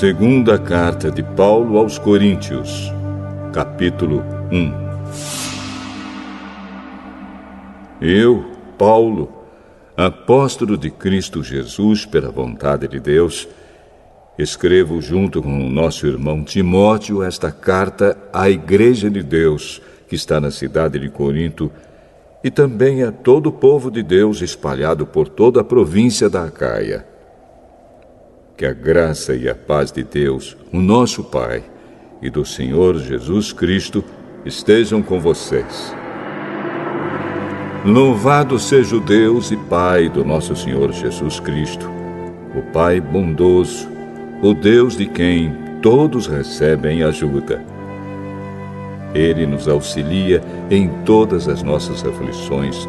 Segunda carta de Paulo aos Coríntios, capítulo 1. Eu, Paulo, apóstolo de Cristo Jesus pela vontade de Deus, escrevo junto com o nosso irmão Timóteo esta carta à Igreja de Deus, que está na cidade de Corinto, e também a todo o povo de Deus espalhado por toda a província da Acaia. Que a graça e a paz de Deus, o nosso Pai, e do Senhor Jesus Cristo estejam com vocês. Louvado seja o Deus e Pai do nosso Senhor Jesus Cristo, o Pai bondoso, o Deus de quem todos recebem ajuda. Ele nos auxilia em todas as nossas aflições,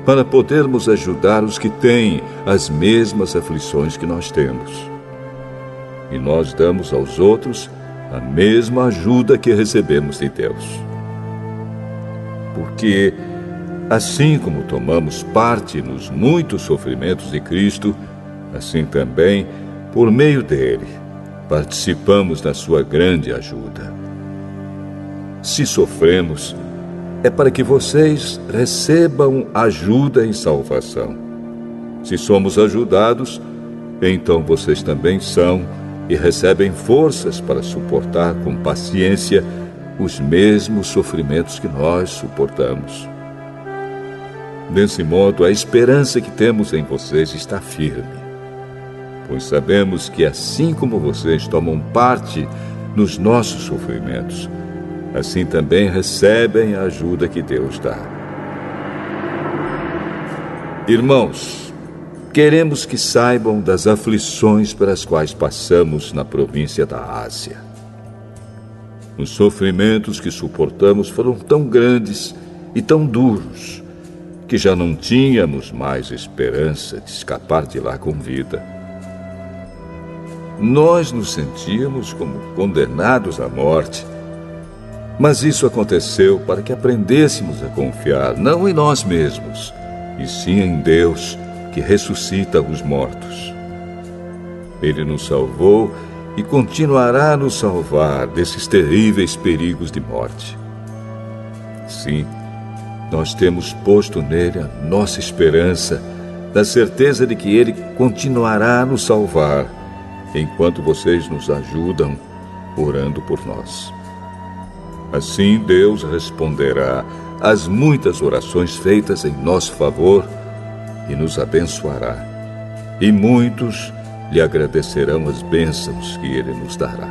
para podermos ajudar os que têm as mesmas aflições que nós temos. E nós damos aos outros a mesma ajuda que recebemos de Deus. Porque, assim como tomamos parte nos muitos sofrimentos de Cristo, assim também, por meio dele, participamos da sua grande ajuda. Se sofremos, é para que vocês recebam ajuda e salvação. Se somos ajudados, então vocês também são e recebem forças para suportar com paciência os mesmos sofrimentos que nós suportamos. Desse modo, a esperança que temos em vocês está firme, pois sabemos que assim como vocês tomam parte nos nossos sofrimentos, assim também recebem a ajuda que Deus dá. Irmãos, queremos que saibam das aflições pelas quais passamos na província da Ásia. Os sofrimentos que suportamos foram tão grandes e tão duros que já não tínhamos mais esperança de escapar de lá com vida. Nós nos sentíamos como condenados à morte, mas isso aconteceu para que aprendêssemos a confiar não em nós mesmos, e sim em Deus, que ressuscita os mortos. Ele nos salvou e continuará a nos salvar desses terríveis perigos de morte. Sim, nós temos posto nele a nossa esperança, da certeza de que ele continuará a nos salvar, enquanto vocês nos ajudam orando por nós. Assim Deus responderá às muitas orações feitas em nosso favor e nos abençoará, e muitos lhe agradecerão as bênçãos que ele nos dará.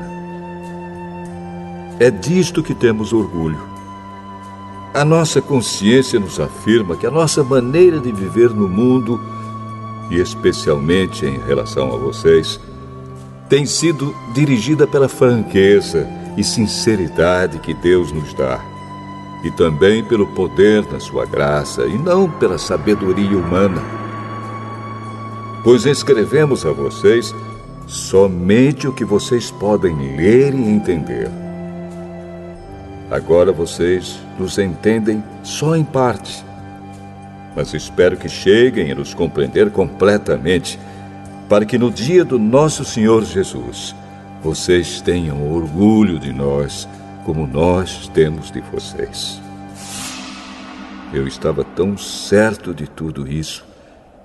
É disto que temos orgulho. A nossa consciência nos afirma que a nossa maneira de viver no mundo, e especialmente em relação a vocês, tem sido dirigida pela franqueza e sinceridade que Deus nos dá, e também pelo poder da sua graça, e não pela sabedoria humana. Pois escrevemos a vocês somente o que vocês podem ler e entender. Agora vocês nos entendem só em parte, mas espero que cheguem a nos compreender completamente, para que no dia do nosso Senhor Jesus, vocês tenham orgulho de nós, como nós temos de vocês. Eu estava tão certo de tudo isso,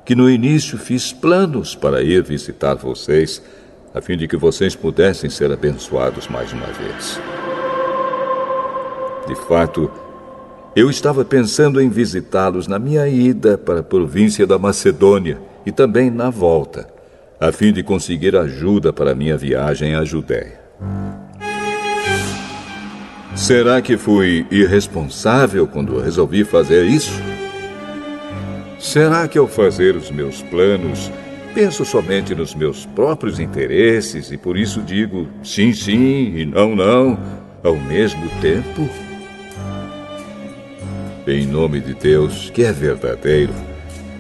que no início fiz planos para ir visitar vocês, a fim de que vocês pudessem ser abençoados mais uma vez. De fato, eu estava pensando em visitá-los na minha ida para a província da Macedônia e também na volta, a fim de conseguir ajuda para a minha viagem à Judéia. Será que fui irresponsável quando resolvi fazer isso? Será que ao fazer os meus planos, penso somente nos meus próprios interesses e por isso digo sim, sim e não, não, ao mesmo tempo? Em nome de Deus, que é verdadeiro,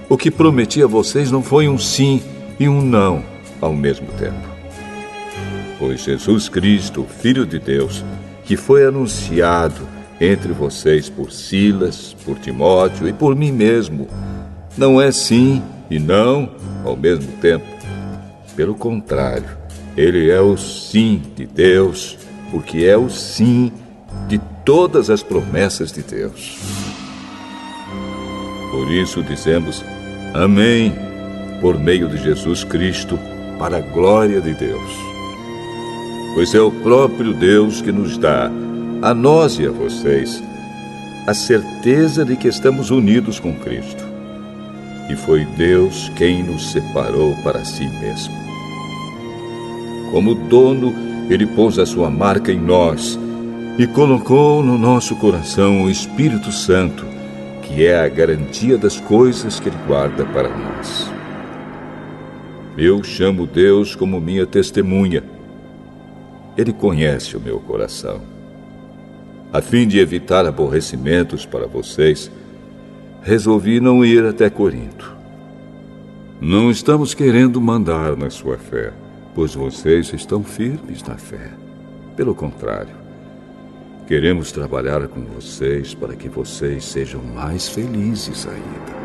o que prometi a vocês não foi um sim e um não ao mesmo tempo. Pois Jesus Cristo, Filho de Deus, que foi anunciado entre vocês por Silas, por Timóteo e por mim mesmo, não é sim e não ao mesmo tempo. Pelo contrário, Ele é o sim de Deus, porque é o sim de todas as promessas de Deus. Por isso dizemos amém, por meio de Jesus Cristo, para a glória de Deus. Pois é o próprio Deus que nos dá, a nós e a vocês, a certeza de que estamos unidos com Cristo. E foi Deus quem nos separou para si mesmo. Como dono, Ele pôs a sua marca em nós e colocou no nosso coração o Espírito Santo, que é a garantia das coisas que Ele guarda para nós. Eu chamo Deus como minha testemunha. Ele conhece o meu coração. A fim de evitar aborrecimentos para vocês, resolvi não ir até Corinto. Não estamos querendo mandar na sua fé, pois vocês estão firmes na fé. Pelo contrário, queremos trabalhar com vocês para que vocês sejam mais felizes ainda.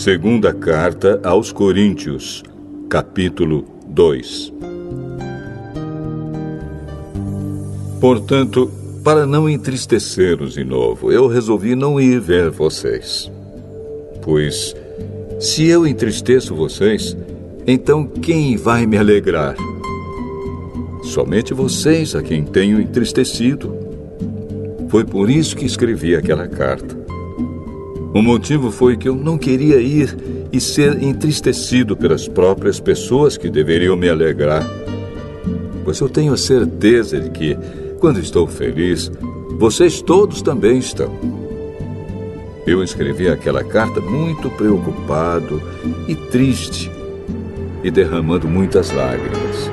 Segunda Carta aos Coríntios, capítulo 2. Portanto, para não entristecê-los de novo, eu resolvi não ir ver vocês. Pois, se eu entristeço vocês, então quem vai me alegrar? Somente vocês a quem tenho entristecido. Foi por isso que escrevi aquela carta. O motivo foi que eu não queria ir e ser entristecido pelas próprias pessoas que deveriam me alegrar. Pois eu tenho a certeza de que, quando estou feliz, vocês todos também estão. Eu escrevi aquela carta muito preocupado e triste e derramando muitas lágrimas.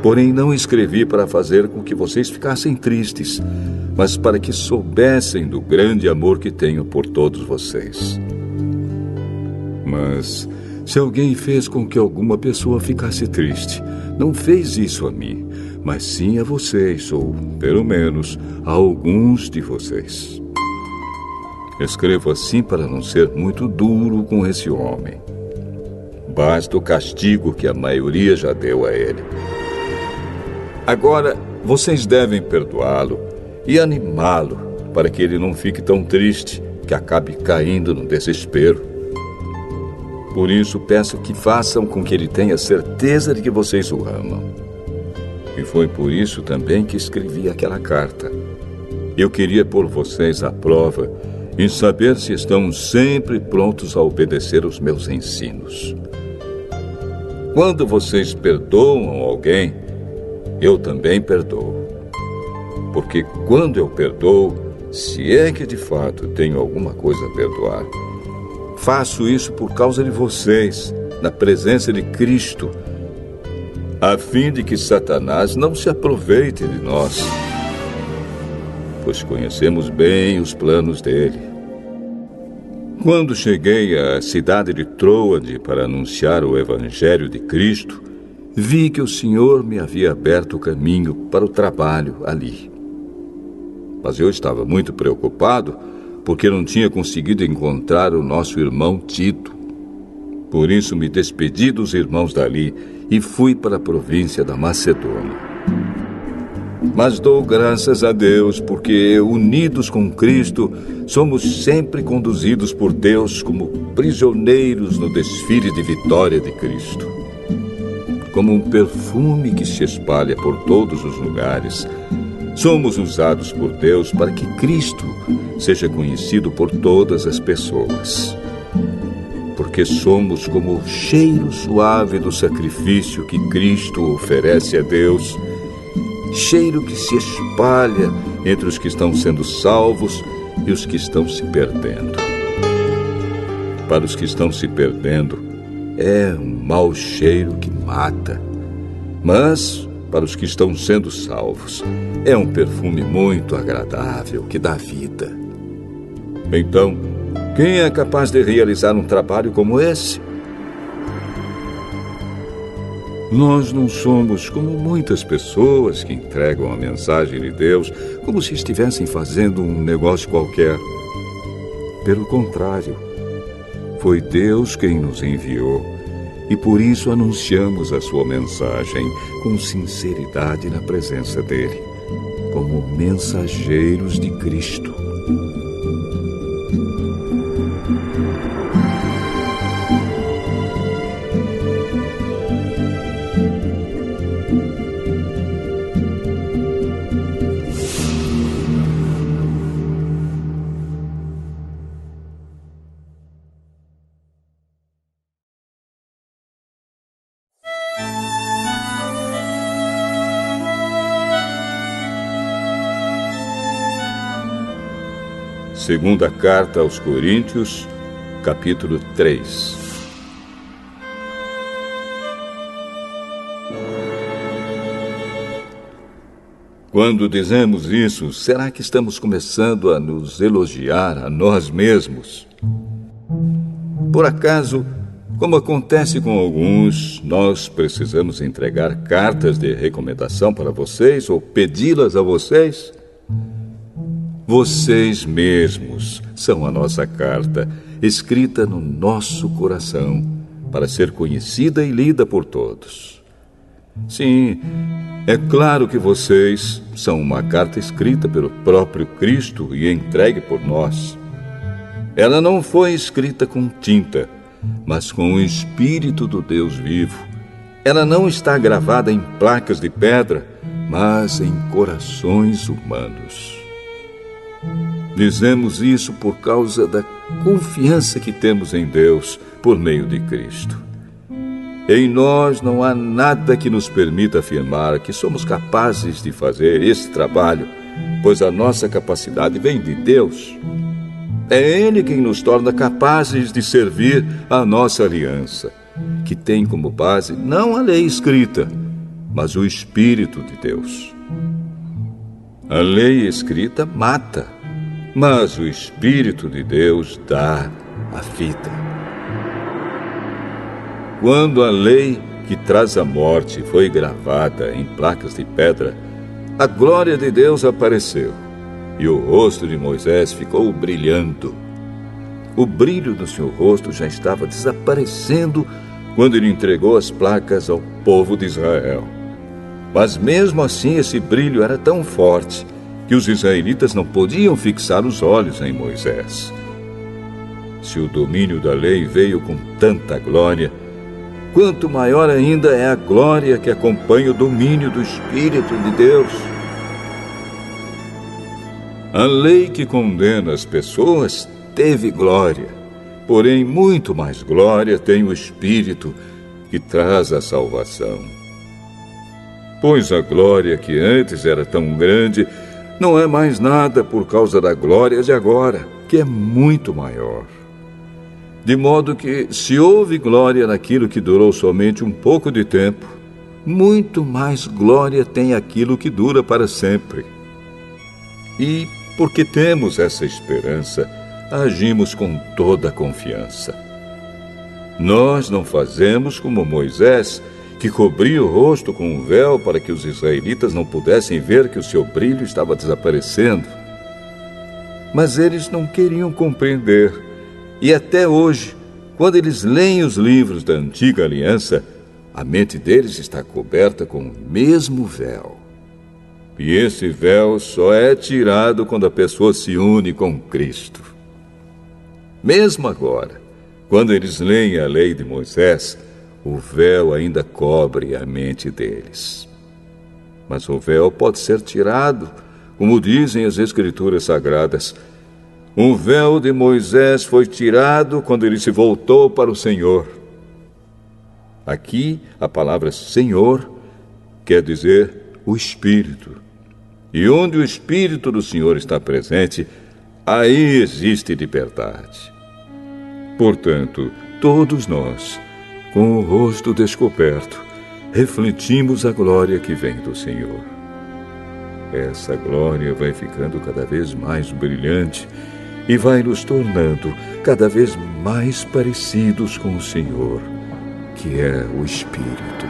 Porém, não escrevi para fazer com que vocês ficassem tristes, mas para que soubessem do grande amor que tenho por todos vocês. Mas, se alguém fez com que alguma pessoa ficasse triste, não fez isso a mim, mas sim a vocês, ou, pelo menos, a alguns de vocês. Escrevo assim para não ser muito duro com esse homem. Basta o castigo que a maioria já deu a ele. Agora, vocês devem perdoá-lo e animá-lo para que ele não fique tão triste que acabe caindo no desespero. Por isso, peço que façam com que ele tenha certeza de que vocês o amam. E foi por isso também que escrevi aquela carta. Eu queria pôr vocês à prova e saber se estão sempre prontos a obedecer os meus ensinos. Quando vocês perdoam alguém, eu também perdoo. Porque quando eu perdoo, se é que de fato tenho alguma coisa a perdoar, faço isso por causa de vocês, na presença de Cristo, a fim de que Satanás não se aproveite de nós, pois conhecemos bem os planos dele. Quando cheguei à cidade de Troade para anunciar o Evangelho de Cristo, vi que o Senhor me havia aberto o caminho para o trabalho ali. Mas eu estava muito preocupado porque não tinha conseguido encontrar o nosso irmão Tito. Por isso me despedi dos irmãos dali e fui para a província da Macedônia. Mas dou graças a Deus porque, unidos com Cristo, somos sempre conduzidos por Deus como prisioneiros no desfile de vitória de Cristo. Como um perfume que se espalha por todos os lugares, somos usados por Deus para que Cristo seja conhecido por todas as pessoas. Porque somos como o cheiro suave do sacrifício que Cristo oferece a Deus, cheiro que se espalha entre os que estão sendo salvos e os que estão se perdendo. Para os que estão se perdendo, é um mau cheiro que mata. Mas, para os que estão sendo salvos, é um perfume muito agradável que dá vida. Então, quem é capaz de realizar um trabalho como esse? Nós não somos como muitas pessoas que entregam a mensagem de Deus como se estivessem fazendo um negócio qualquer. Pelo contrário, foi Deus quem nos enviou e por isso anunciamos a sua mensagem com sinceridade na presença dele, como mensageiros de Cristo. Segunda carta aos Coríntios, capítulo 3. Quando dizemos isso, será que estamos começando a nos elogiar a nós mesmos? Por acaso, como acontece com alguns, nós precisamos entregar cartas de recomendação para vocês ou pedi-las a vocês? Vocês mesmos são a nossa carta, escrita no nosso coração, para ser conhecida e lida por todos. Sim, é claro que vocês são uma carta escrita pelo próprio Cristo e entregue por nós. Ela não foi escrita com tinta, mas com o Espírito do Deus vivo. Ela não está gravada em placas de pedra, mas em corações humanos. Dizemos isso por causa da confiança que temos em Deus por meio de Cristo. Em nós não há nada que nos permita afirmar que somos capazes de fazer esse trabalho, pois a nossa capacidade vem de Deus. É Ele quem nos torna capazes de servir a nossa aliança, que tem como base não a lei escrita, mas o Espírito de Deus. A lei escrita mata, mas o Espírito de Deus dá a vida. Quando a lei que traz a morte foi gravada em placas de pedra, a glória de Deus apareceu e o rosto de Moisés ficou brilhando. O brilho do seu rosto já estava desaparecendo quando ele entregou as placas ao povo de Israel. Mas mesmo assim esse brilho era tão forte que os israelitas não podiam fixar os olhos em Moisés. Se o domínio da lei veio com tanta glória, quanto maior ainda é a glória que acompanha o domínio do Espírito de Deus. A lei que condena as pessoas teve glória, porém muito mais glória tem o Espírito que traz a salvação. Pois a glória que antes era tão grande não é mais nada por causa da glória de agora, que é muito maior. De modo que, se houve glória naquilo que durou somente um pouco de tempo, muito mais glória tem aquilo que dura para sempre. E, porque temos essa esperança, agimos com toda a confiança. Nós não fazemos como Moisés, que cobria o rosto com um véu para que os israelitas não pudessem ver que o seu brilho estava desaparecendo. Mas eles não queriam compreender. E até hoje, quando eles leem os livros da Antiga Aliança, a mente deles está coberta com o mesmo véu. E esse véu só é tirado quando a pessoa se une com Cristo. Mesmo agora, quando eles leem a lei de Moisés, o véu ainda cobre a mente deles. Mas o véu pode ser tirado, como dizem as Escrituras Sagradas. O véu de Moisés foi tirado quando ele se voltou para o Senhor. Aqui, a palavra Senhor quer dizer o Espírito. E onde o Espírito do Senhor está presente, aí existe liberdade. Portanto, todos nós, com o rosto descoberto, refletimos a glória que vem do Senhor. Essa glória vai ficando cada vez mais brilhante e vai nos tornando cada vez mais parecidos com o Senhor, que é o Espírito.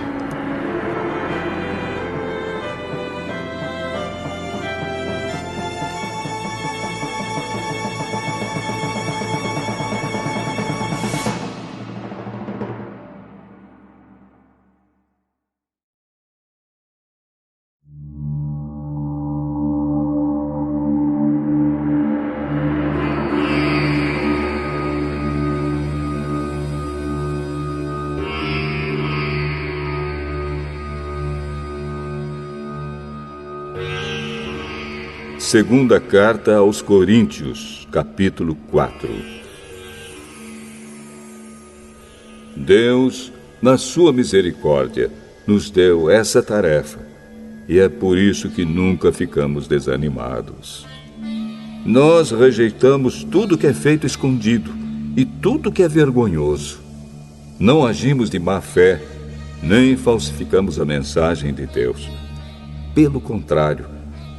Segunda Carta aos Coríntios, capítulo 4. Deus, na sua misericórdia, nos deu essa tarefa, e é por isso que nunca ficamos desanimados. Nós rejeitamos tudo que é feito escondido e tudo que é vergonhoso. Não agimos de má fé, nem falsificamos a mensagem de Deus. Pelo contrário,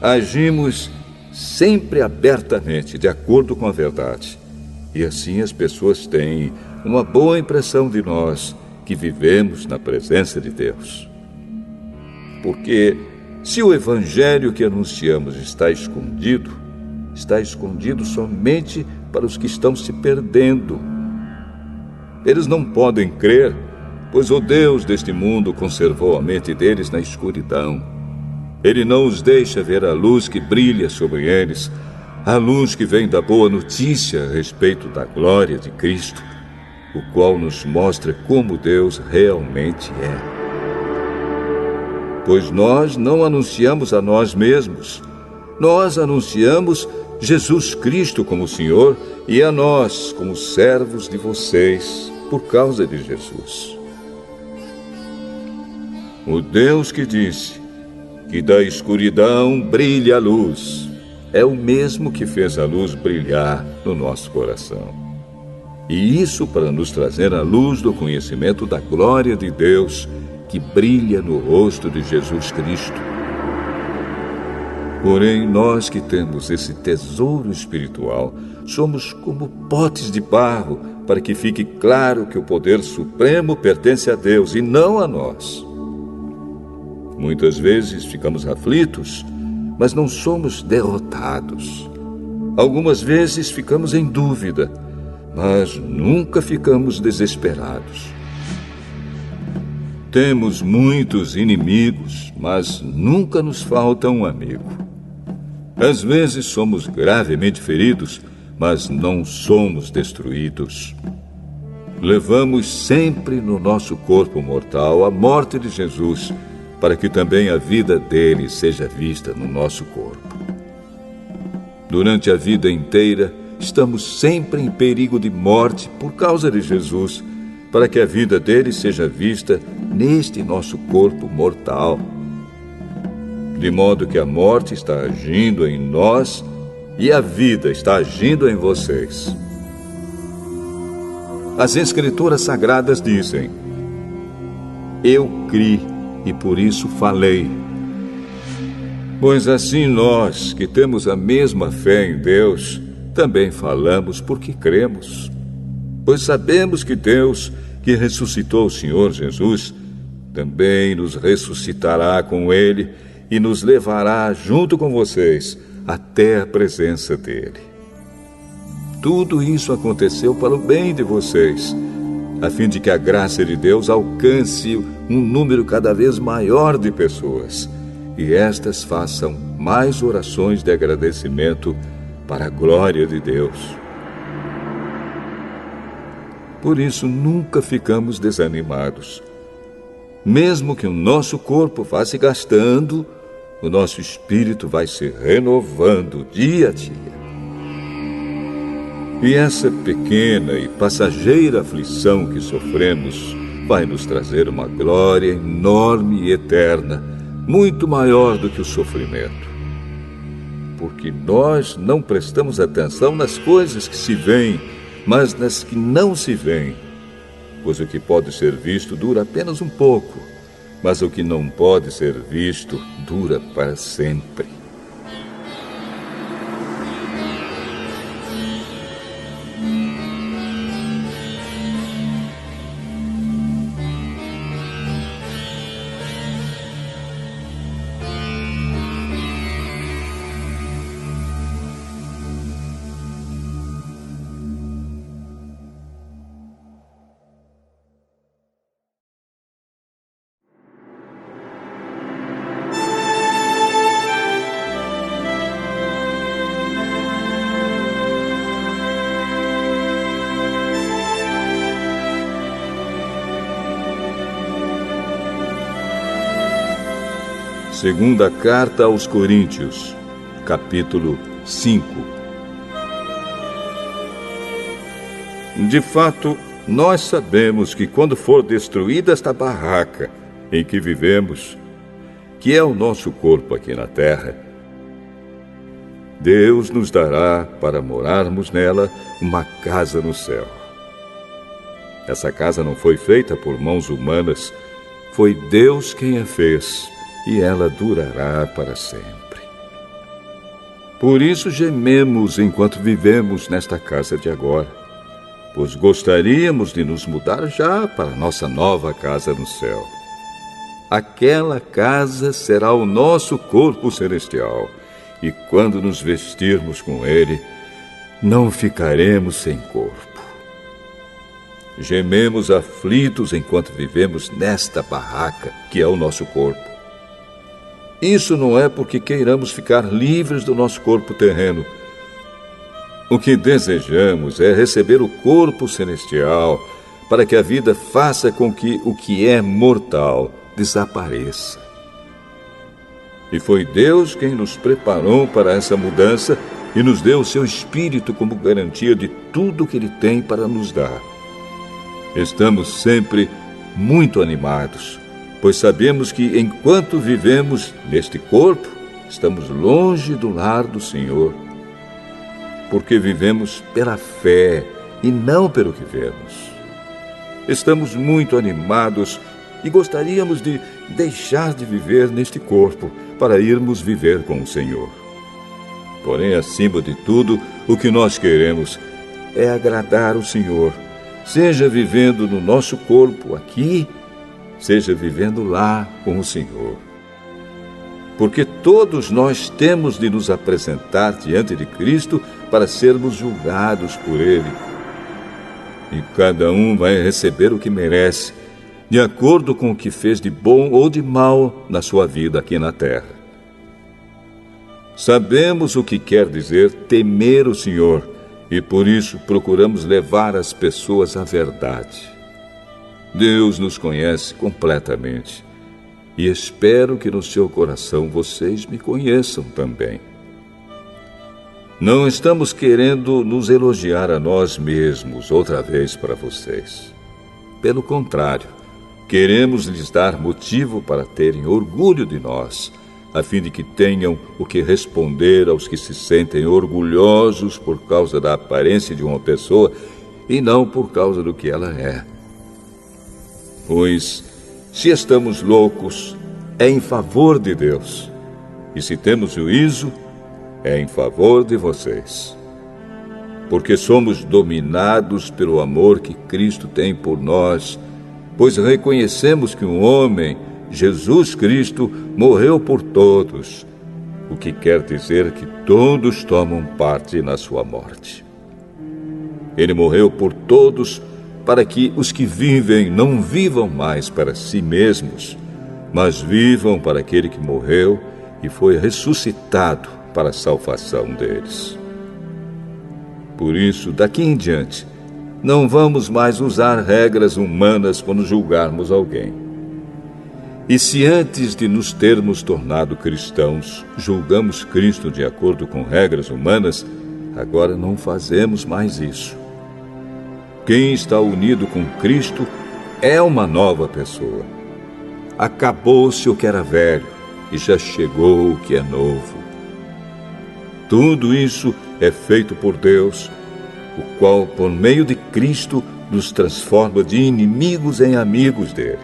agimos sempre abertamente, de acordo com a verdade. E assim as pessoas têm uma boa impressão de nós, que vivemos na presença de Deus. Porque se o evangelho que anunciamos está escondido somente para os que estão se perdendo. Eles não podem crer, pois o Deus deste mundo conservou a mente deles na escuridão. Ele não os deixa ver a luz que brilha sobre eles, a luz que vem da boa notícia a respeito da glória de Cristo, o qual nos mostra como Deus realmente é. Pois nós não anunciamos a nós mesmos, nós anunciamos Jesus Cristo como Senhor e a nós como servos de vocês por causa de Jesus. O Deus que disse que da escuridão brilha a luz, é o mesmo que fez a luz brilhar no nosso coração. E isso para nos trazer a luz do conhecimento da glória de Deus que brilha no rosto de Jesus Cristo. Porém, nós que temos esse tesouro espiritual, somos como potes de barro, para que fique claro que o poder supremo pertence a Deus e não a nós. Muitas vezes ficamos aflitos, mas não somos derrotados. Algumas vezes ficamos em dúvida, mas nunca ficamos desesperados. Temos muitos inimigos, mas nunca nos falta um amigo. Às vezes somos gravemente feridos, mas não somos destruídos. Levamos sempre no nosso corpo mortal a morte de Jesus, para que também a vida dele seja vista no nosso corpo. Durante a vida inteira, estamos sempre em perigo de morte por causa de Jesus, para que a vida dele seja vista neste nosso corpo mortal. De modo que a morte está agindo em nós e a vida está agindo em vocês. As Escrituras Sagradas dizem: eu criei e por isso falei. Pois assim nós, que temos a mesma fé em Deus, também falamos porque cremos. Pois sabemos que Deus, que ressuscitou o Senhor Jesus, também nos ressuscitará com Ele e nos levará junto com vocês até a presença dEle. Tudo isso aconteceu para o bem de vocês, a fim de que a graça de Deus alcance um número cada vez maior de pessoas, e estas façam mais orações de agradecimento para a glória de Deus. Por isso nunca ficamos desanimados. Mesmo que o nosso corpo vá se gastando, o nosso espírito vai se renovando dia a dia. E essa pequena e passageira aflição que sofremos vai nos trazer uma glória enorme e eterna, muito maior do que o sofrimento. porque nós não prestamos atenção nas coisas que se veem, mas nas que não se veem. Pois o que pode ser visto dura apenas um pouco, mas o que não pode ser visto dura para sempre. Segunda Carta aos Coríntios, capítulo 5. De fato, nós sabemos que quando for destruída esta barraca em que vivemos, que é o nosso corpo aqui na terra, Deus nos dará para morarmos nela uma casa no céu. Essa casa não foi feita por mãos humanas, foi Deus quem a fez. E ela durará para sempre. Por isso gememos enquanto vivemos nesta casa de agora, pois gostaríamos de nos mudar já para nossa nova casa no céu. Aquela casa será o nosso corpo celestial, e quando nos vestirmos com ele, não ficaremos sem corpo. Gememos aflitos enquanto vivemos nesta barraca, que é o nosso corpo. Isso não é porque queiramos ficar livres do nosso corpo terreno. O que desejamos é receber o corpo celestial, para que a vida faça com que o que é mortal desapareça. E foi Deus quem nos preparou para essa mudança e nos deu o seu Espírito como garantia de tudo que Ele tem para nos dar. Estamos sempre muito animados, pois sabemos que, enquanto vivemos neste corpo, estamos longe do lar do Senhor, porque vivemos pela fé e não pelo que vemos. Estamos muito animados e gostaríamos de deixar de viver neste corpo para irmos viver com o Senhor. Porém, acima de tudo, o que nós queremos é agradar o Senhor, seja vivendo no nosso corpo aqui, seja vivendo lá com o Senhor. Porque todos nós temos de nos apresentar diante de Cristo para sermos julgados por Ele. E cada um vai receber o que merece, de acordo com o que fez de bom ou de mal na sua vida aqui na terra. Sabemos o que quer dizer temer o Senhor, e por isso procuramos levar as pessoas à verdade. Deus nos conhece completamente e espero que no seu coração vocês me conheçam também. Não estamos querendo nos elogiar a nós mesmos outra vez para vocês. Pelo contrário, queremos lhes dar motivo para terem orgulho de nós, a fim de que tenham o que responder aos que se sentem orgulhosos por causa da aparência de uma pessoa e não por causa do que ela é. Pois, se estamos loucos, é em favor de Deus. E se temos juízo, é em favor de vocês. Porque somos dominados pelo amor que Cristo tem por nós, pois reconhecemos que um homem, Jesus Cristo, morreu por todos, o que quer dizer que todos tomam parte na sua morte. Ele morreu por todos, para que os que vivem não vivam mais para si mesmos, mas vivam para aquele que morreu e foi ressuscitado para a salvação deles. Por isso, daqui em diante, não vamos mais usar regras humanas quando julgarmos alguém. E se antes de nos termos tornado cristãos, julgamos Cristo de acordo com regras humanas, agora não fazemos mais isso. Quem está unido com Cristo é uma nova pessoa. Acabou-se o que era velho e já chegou o que é novo. Tudo isso é feito por Deus, o qual, por meio de Cristo, nos transforma de inimigos em amigos dele.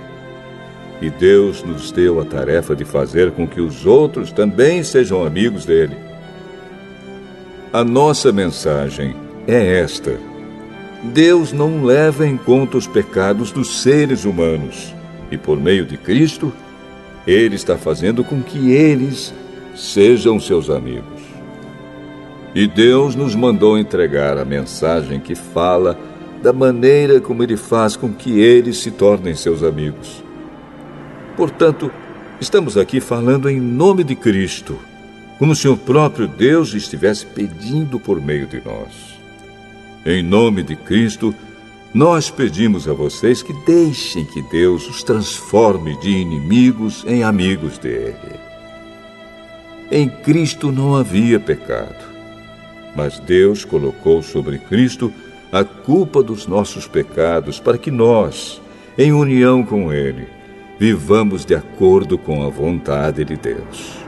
E Deus nos deu a tarefa de fazer com que os outros também sejam amigos dele. A nossa mensagem é esta: Deus não leva em conta os pecados dos seres humanos, e por meio de Cristo, Ele está fazendo com que eles sejam seus amigos. E Deus nos mandou entregar a mensagem que fala da maneira como Ele faz com que eles se tornem seus amigos. Portanto, estamos aqui falando em nome de Cristo, como se o próprio Deus estivesse pedindo por meio de nós. Em nome de Cristo, nós pedimos a vocês que deixem que Deus os transforme de inimigos em amigos dele. Em Cristo não havia pecado, mas Deus colocou sobre Cristo a culpa dos nossos pecados para que nós, em união com Ele, vivamos de acordo com a vontade de Deus.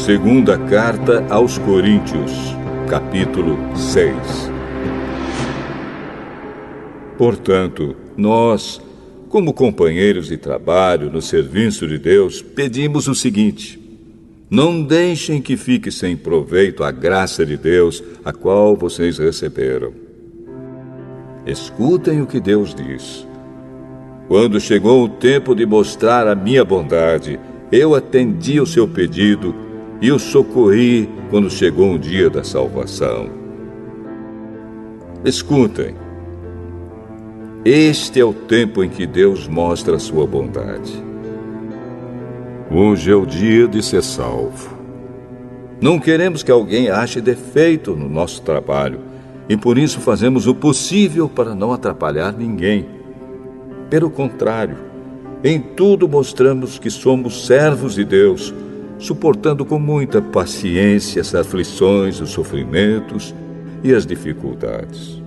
Segunda Carta aos Coríntios, capítulo 6. Portanto, nós, como companheiros de trabalho no serviço de Deus, pedimos o seguinte: não deixem que fique sem proveito a graça de Deus, a qual vocês receberam. Escutem o que Deus diz. Quando chegou o tempo de mostrar a minha bondade, eu atendi o seu pedido e o socorri quando chegou o dia da salvação. Escutem. Este é o tempo em que Deus mostra a sua bondade. Hoje é o dia de ser salvo. Não queremos que alguém ache defeito no nosso trabalho, e por isso fazemos o possível para não atrapalhar ninguém. Pelo contrário, em tudo mostramos que somos servos de Deus, suportando com muita paciência as aflições, os sofrimentos e as dificuldades.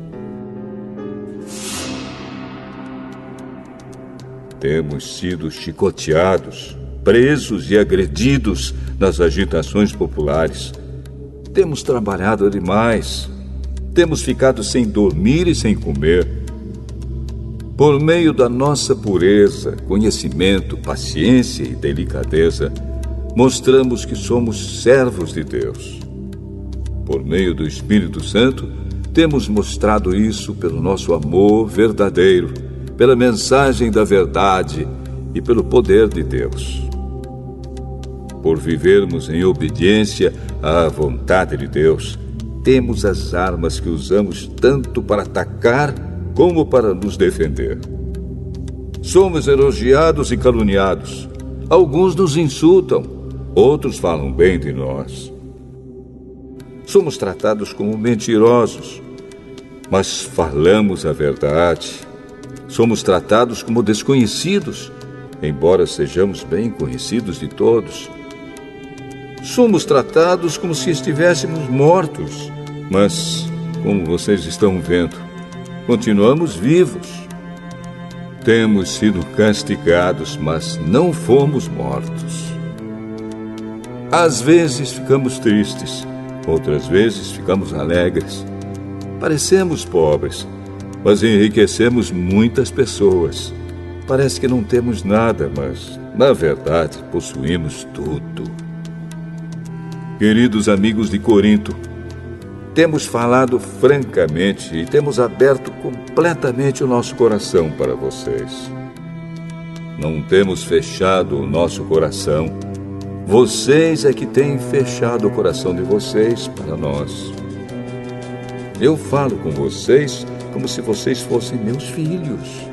Temos sido chicoteados, presos e agredidos nas agitações populares. Temos trabalhado demais. Temos ficado sem dormir e sem comer. Por meio da nossa pureza, conhecimento, paciência e delicadeza, mostramos que somos servos de Deus. Por meio do Espírito Santo, temos mostrado isso pelo nosso amor verdadeiro, pela mensagem da verdade e pelo poder de Deus. Por vivermos em obediência à vontade de Deus, temos as armas que usamos tanto para atacar como para nos defender. Somos elogiados e caluniados. Alguns nos insultam, outros falam bem de nós. Somos tratados como mentirosos, mas falamos a verdade. Somos tratados como desconhecidos, embora sejamos bem conhecidos de todos. Somos tratados como se estivéssemos mortos, mas, como vocês estão vendo, continuamos vivos. Temos sido castigados, mas não fomos mortos. Às vezes ficamos tristes, outras vezes ficamos alegres. Parecemos pobres, mas enriquecemos muitas pessoas. Parece que não temos nada, mas, na verdade, possuímos tudo. Queridos amigos de Corinto, temos falado francamente e temos aberto completamente o nosso coração para vocês. Não temos fechado o nosso coração. Vocês é que têm fechado o coração de vocês para nós. Eu falo com vocês como se vocês fossem meus filhos.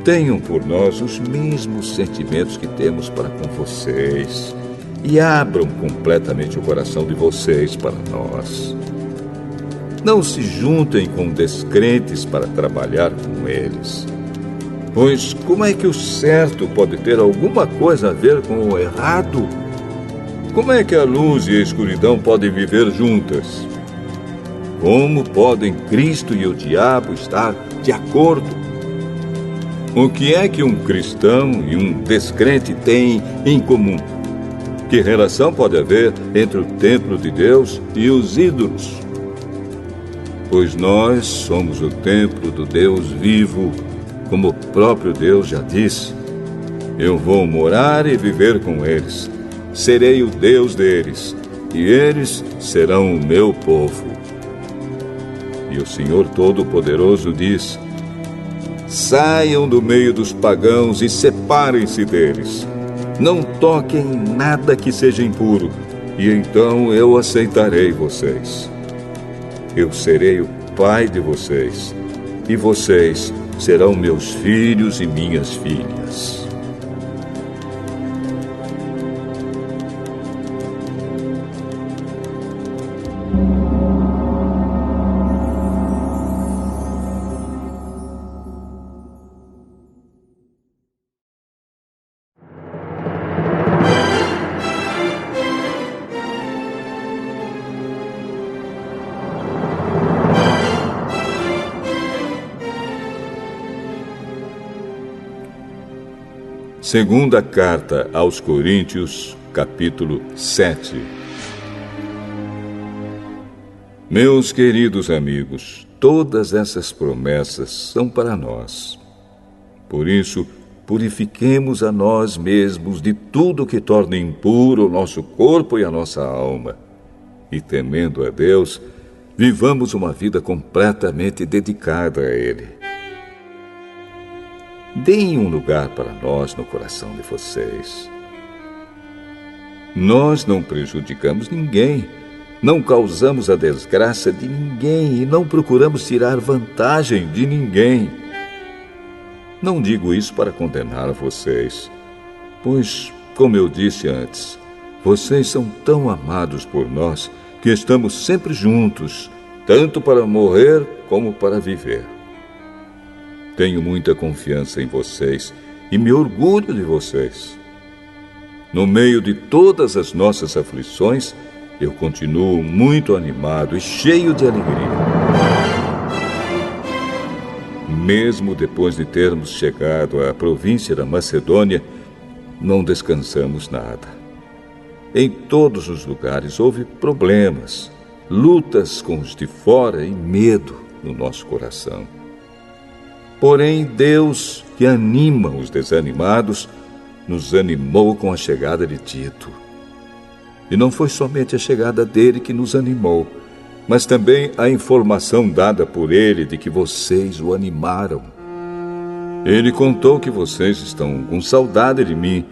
Tenham por nós os mesmos sentimentos que temos para com vocês e abram completamente o coração de vocês para nós. Não se juntem com descrentes para trabalhar com eles. Pois como é que o certo pode ter alguma coisa a ver com o errado? Como é que a luz e a escuridão podem viver juntas? Como podem Cristo e o diabo estar de acordo? O que é que um cristão e um descrente têm em comum? Que relação pode haver entre o templo de Deus e os ídolos? Pois nós somos o templo do Deus vivo, como o próprio Deus já disse. Eu vou morar e viver com eles. Serei o Deus deles, e eles serão o meu povo. E o Senhor Todo-Poderoso diz: saiam do meio dos pagãos e separem-se deles. Não toquem em nada que seja impuro, e então eu aceitarei vocês. Eu serei o pai de vocês, e vocês serão meus filhos e minhas filhas. Segunda carta aos Coríntios, capítulo 7. Meus queridos amigos, todas essas promessas são para nós. Por isso, purifiquemos a nós mesmos de tudo que torne impuro o nosso corpo e a nossa alma. E, temendo a Deus, vivamos uma vida completamente dedicada a Ele. Deem um lugar para nós no coração de vocês. Nós não prejudicamos ninguém, não causamos a desgraça de ninguém e não procuramos tirar vantagem de ninguém. Não digo isso para condenar vocês, pois, como eu disse antes, vocês são tão amados por nós que estamos sempre juntos, tanto para morrer como para viver. Tenho muita confiança em vocês e me orgulho de vocês. No meio de todas as nossas aflições, eu continuo muito animado e cheio de alegria. Mesmo depois de termos chegado à província da Macedônia, não descansamos nada. Em todos os lugares houve problemas, lutas com os de fora e medo no nosso coração. Porém, Deus, que anima os desanimados, nos animou com a chegada de Tito. E não foi somente a chegada dele que nos animou, mas também a informação dada por ele de que vocês o animaram. Ele contou que vocês estão com saudade de mim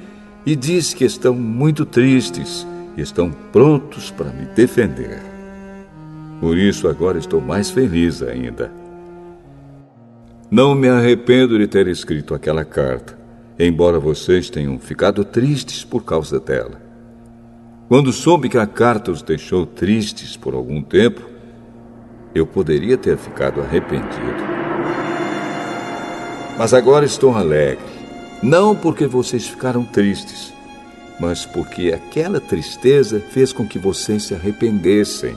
e disse que estão muito tristes e estão prontos para me defender. Por isso, agora estou mais feliz ainda. Não me arrependo de ter escrito aquela carta, embora vocês tenham ficado tristes por causa dela. Quando soube que a carta os deixou tristes por algum tempo, eu poderia ter ficado arrependido. Mas agora estou alegre, não porque vocês ficaram tristes, mas porque aquela tristeza fez com que vocês se arrependessem.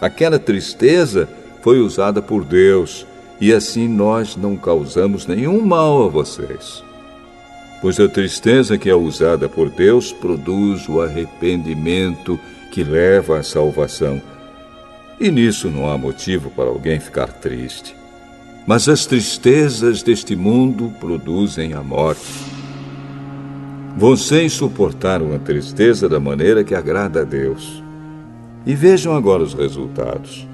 Aquela tristeza foi usada por Deus, e assim nós não causamos nenhum mal a vocês. Pois a tristeza que é usada por Deus produz o arrependimento que leva à salvação. E nisso não há motivo para alguém ficar triste. Mas as tristezas deste mundo produzem a morte. Vocês suportaram a tristeza da maneira que agrada a Deus. E vejam agora os resultados.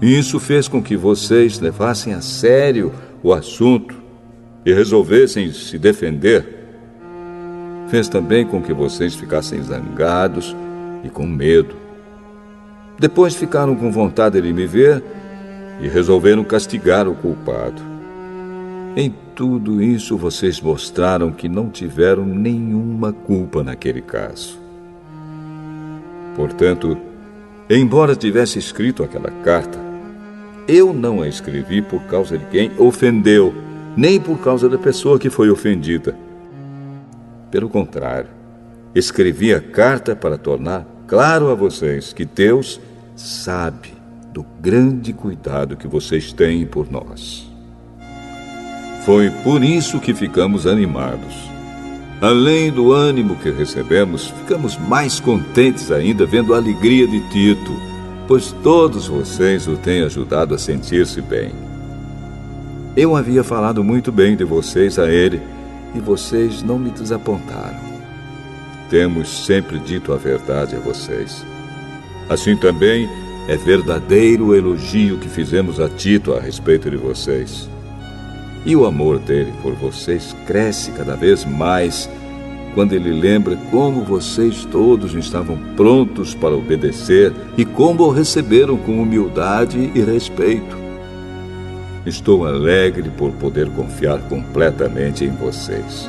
Isso fez com que vocês levassem a sério o assunto e resolvessem se defender, fez também com que vocês ficassem zangados e com medo. Depois ficaram com vontade de me ver e resolveram castigar o culpado. Em tudo isso, vocês mostraram que não tiveram nenhuma culpa naquele caso. Portanto, embora tivesse escrito aquela carta, eu não a escrevi por causa de quem ofendeu, nem por causa da pessoa que foi ofendida. Pelo contrário, escrevi a carta para tornar claro a vocês que Deus sabe do grande cuidado que vocês têm por nós. Foi por isso que ficamos animados. Além do ânimo que recebemos, ficamos mais contentes ainda vendo a alegria de Tito, pois todos vocês o têm ajudado a sentir-se bem. Eu havia falado muito bem de vocês a ele, e vocês não me desapontaram. Temos sempre dito a verdade a vocês. Assim também é verdadeiro o elogio que fizemos a Tito a respeito de vocês. E o amor dele por vocês cresce cada vez mais quando ele lembra como vocês todos estavam prontos para obedecer e como o receberam com humildade e respeito. Estou alegre por poder confiar completamente em vocês.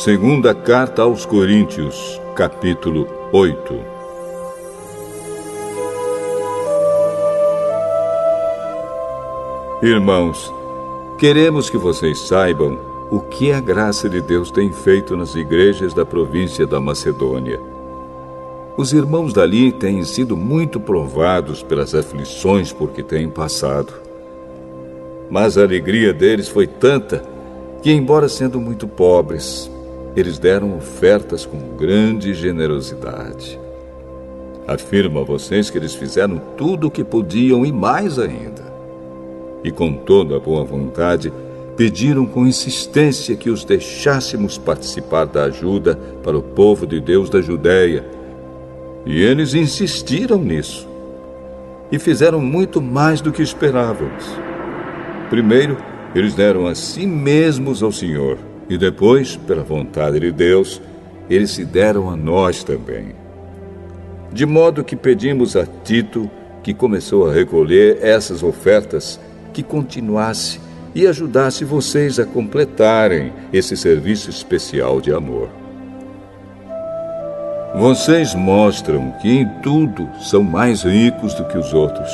Segunda Carta aos Coríntios, capítulo 8. Irmãos, queremos que vocês saibam o que a graça de Deus tem feito nas igrejas da província da Macedônia. Os irmãos dali têm sido muito provados pelas aflições por que têm passado. Mas a alegria deles foi tanta que, embora sendo muito pobres, eles deram ofertas com grande generosidade. Afirmo a vocês que eles fizeram tudo o que podiam e mais ainda. E com toda a boa vontade, pediram com insistência que os deixássemos participar da ajuda para o povo de Deus da Judéia. E eles insistiram nisso. E fizeram muito mais do que esperávamos. Primeiro, eles deram a si mesmos ao Senhor. E depois, pela vontade de Deus, eles se deram a nós também. De modo que pedimos a Tito, que começou a recolher essas ofertas, que continuasse e ajudasse vocês a completarem esse serviço especial de amor. Vocês mostram que em tudo são mais ricos do que os outros,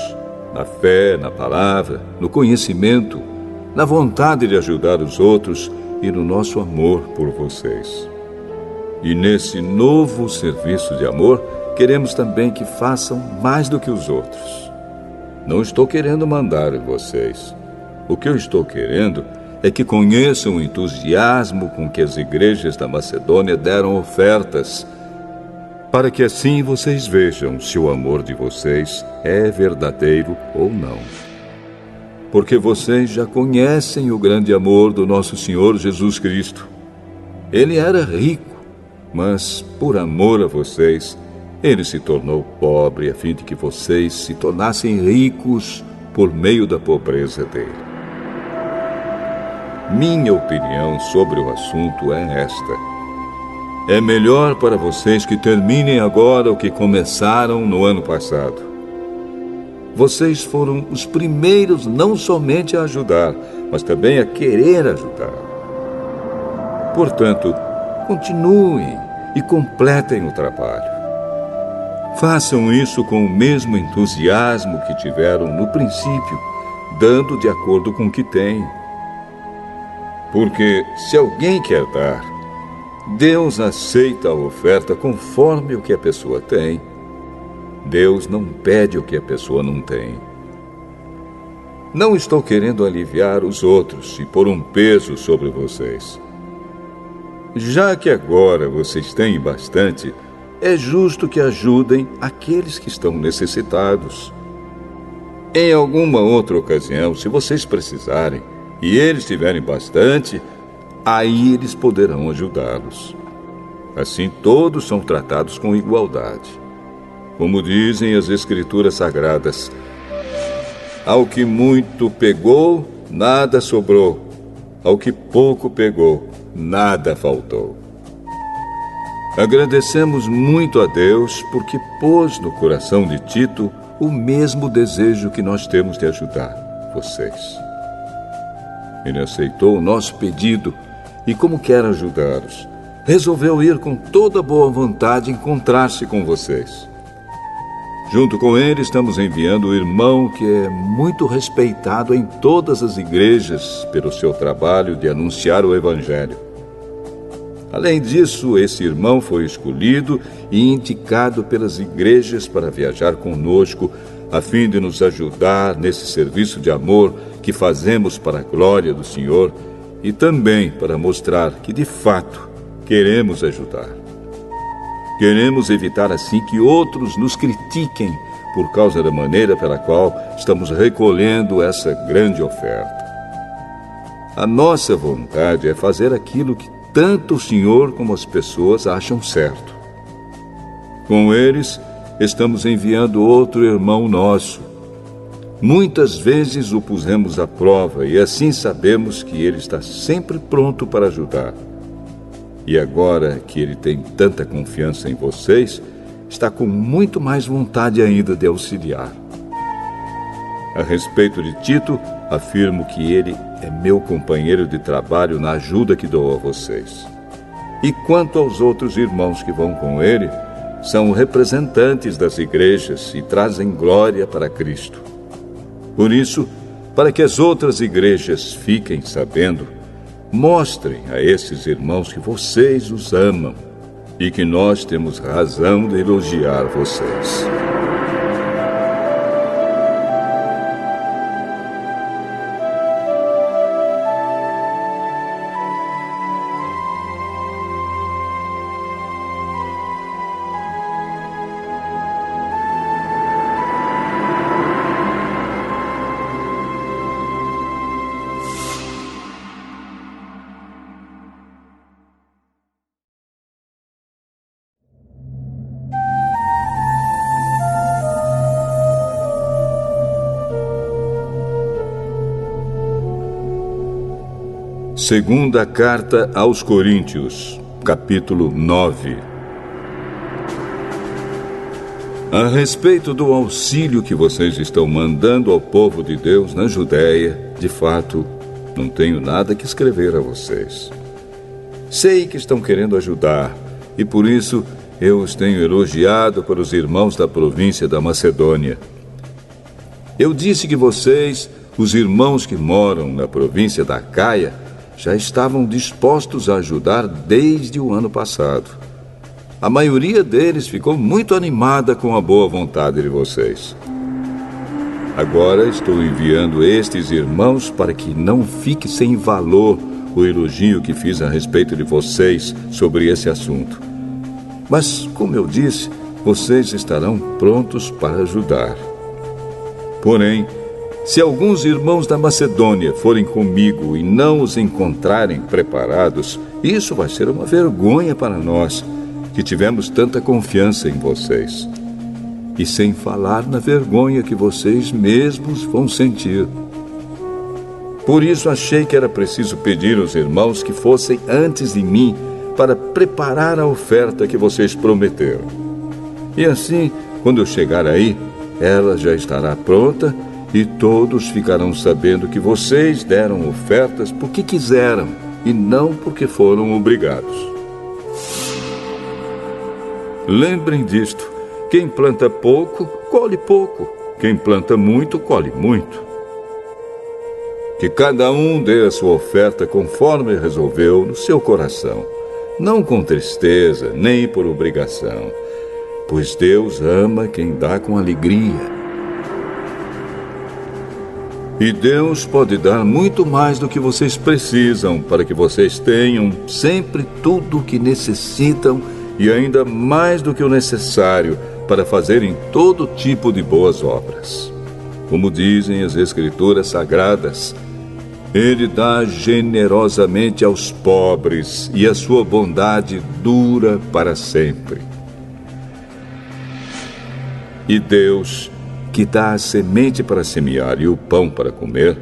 na fé, na palavra, no conhecimento, na vontade de ajudar os outros e no nosso amor por vocês. E nesse novo serviço de amor, queremos também que façam mais do que os outros. Não estou querendo mandar em vocês. O que eu estou querendo é que conheçam o entusiasmo com que as igrejas da Macedônia deram ofertas, para que assim vocês vejam se o amor de vocês é verdadeiro ou não. Porque vocês já conhecem o grande amor do nosso Senhor Jesus Cristo. Ele era rico, mas por amor a vocês, ele se tornou pobre a fim de que vocês se tornassem ricos por meio da pobreza dele. Minha opinião sobre o assunto é esta: é melhor para vocês que terminem agora o que começaram no ano passado. Vocês foram os primeiros não somente a ajudar, mas também a querer ajudar. Portanto, continuem e completem o trabalho. Façam isso com o mesmo entusiasmo que tiveram no princípio, dando de acordo com o que têm. Porque se alguém quer dar, Deus aceita a oferta conforme o que a pessoa tem. Deus não pede o que a pessoa não tem. Não estou querendo aliviar os outros e pôr um peso sobre vocês. Já que agora vocês têm bastante, é justo que ajudem aqueles que estão necessitados. Em alguma outra ocasião, se vocês precisarem e eles tiverem bastante, aí eles poderão ajudá-los. Assim todos são tratados com igualdade. Como dizem as Escrituras Sagradas, ao que muito pegou, nada sobrou. Ao que pouco pegou, nada faltou. Agradecemos muito a Deus porque pôs no coração de Tito o mesmo desejo que nós temos de ajudar vocês. Ele aceitou o nosso pedido e, como quer ajudá-los, resolveu ir com toda boa vontade encontrar-se com vocês. Junto com ele, estamos enviando o irmão que é muito respeitado em todas as igrejas pelo seu trabalho de anunciar o Evangelho. Além disso, esse irmão foi escolhido e indicado pelas igrejas para viajar conosco, a fim de nos ajudar nesse serviço de amor que fazemos para a glória do Senhor e também para mostrar que, de fato, queremos ajudar. Queremos evitar assim que outros nos critiquem por causa da maneira pela qual estamos recolhendo essa grande oferta. A nossa vontade é fazer aquilo que tanto o Senhor como as pessoas acham certo. Com eles, estamos enviando outro irmão nosso. Muitas vezes o pusemos à prova e assim sabemos que ele está sempre pronto para ajudar. E agora que ele tem tanta confiança em vocês, está com muito mais vontade ainda de auxiliar. A respeito de Tito, afirmo que ele é meu companheiro de trabalho na ajuda que dou a vocês. E quanto aos outros irmãos que vão com ele, são representantes das igrejas e trazem glória para Cristo. Por isso, para que as outras igrejas fiquem sabendo, mostrem a esses irmãos que vocês os amam e que nós temos razão de elogiar vocês. Segunda Carta aos Coríntios, capítulo 9. A respeito do auxílio que vocês estão mandando ao povo de Deus na Judéia, de fato, não tenho nada que escrever a vocês. Sei que estão querendo ajudar, e por isso eu os tenho elogiado para os irmãos da província da Macedônia. Eu disse que vocês, os irmãos que moram na província da Acaia, já estavam dispostos a ajudar desde o ano passado. A maioria deles ficou muito animada com a boa vontade de vocês. Agora estou enviando estes irmãos para que não fique sem valor o elogio que fiz a respeito de vocês sobre esse assunto. Mas, como eu disse, vocês estarão prontos para ajudar. Porém, se alguns irmãos da Macedônia forem comigo e não os encontrarem preparados, isso vai ser uma vergonha para nós, que tivemos tanta confiança em vocês. E sem falar na vergonha que vocês mesmos vão sentir. Por isso achei que era preciso pedir aos irmãos que fossem antes de mim para preparar a oferta que vocês prometeram. E assim, quando eu chegar aí, ela já estará pronta e todos ficarão sabendo que vocês deram ofertas porque quiseram e não porque foram obrigados. Lembrem disto: quem planta pouco, colhe pouco. Quem planta muito, colhe muito. Que cada um dê a sua oferta conforme resolveu no seu coração, não com tristeza, nem por obrigação, pois Deus ama quem dá com alegria. E Deus pode dar muito mais do que vocês precisam para que vocês tenham sempre tudo o que necessitam e ainda mais do que o necessário para fazerem todo tipo de boas obras. Como dizem as Escrituras Sagradas, Ele dá generosamente aos pobres e a sua bondade dura para sempre. E Deus, que dá a semente para semear e o pão para comer,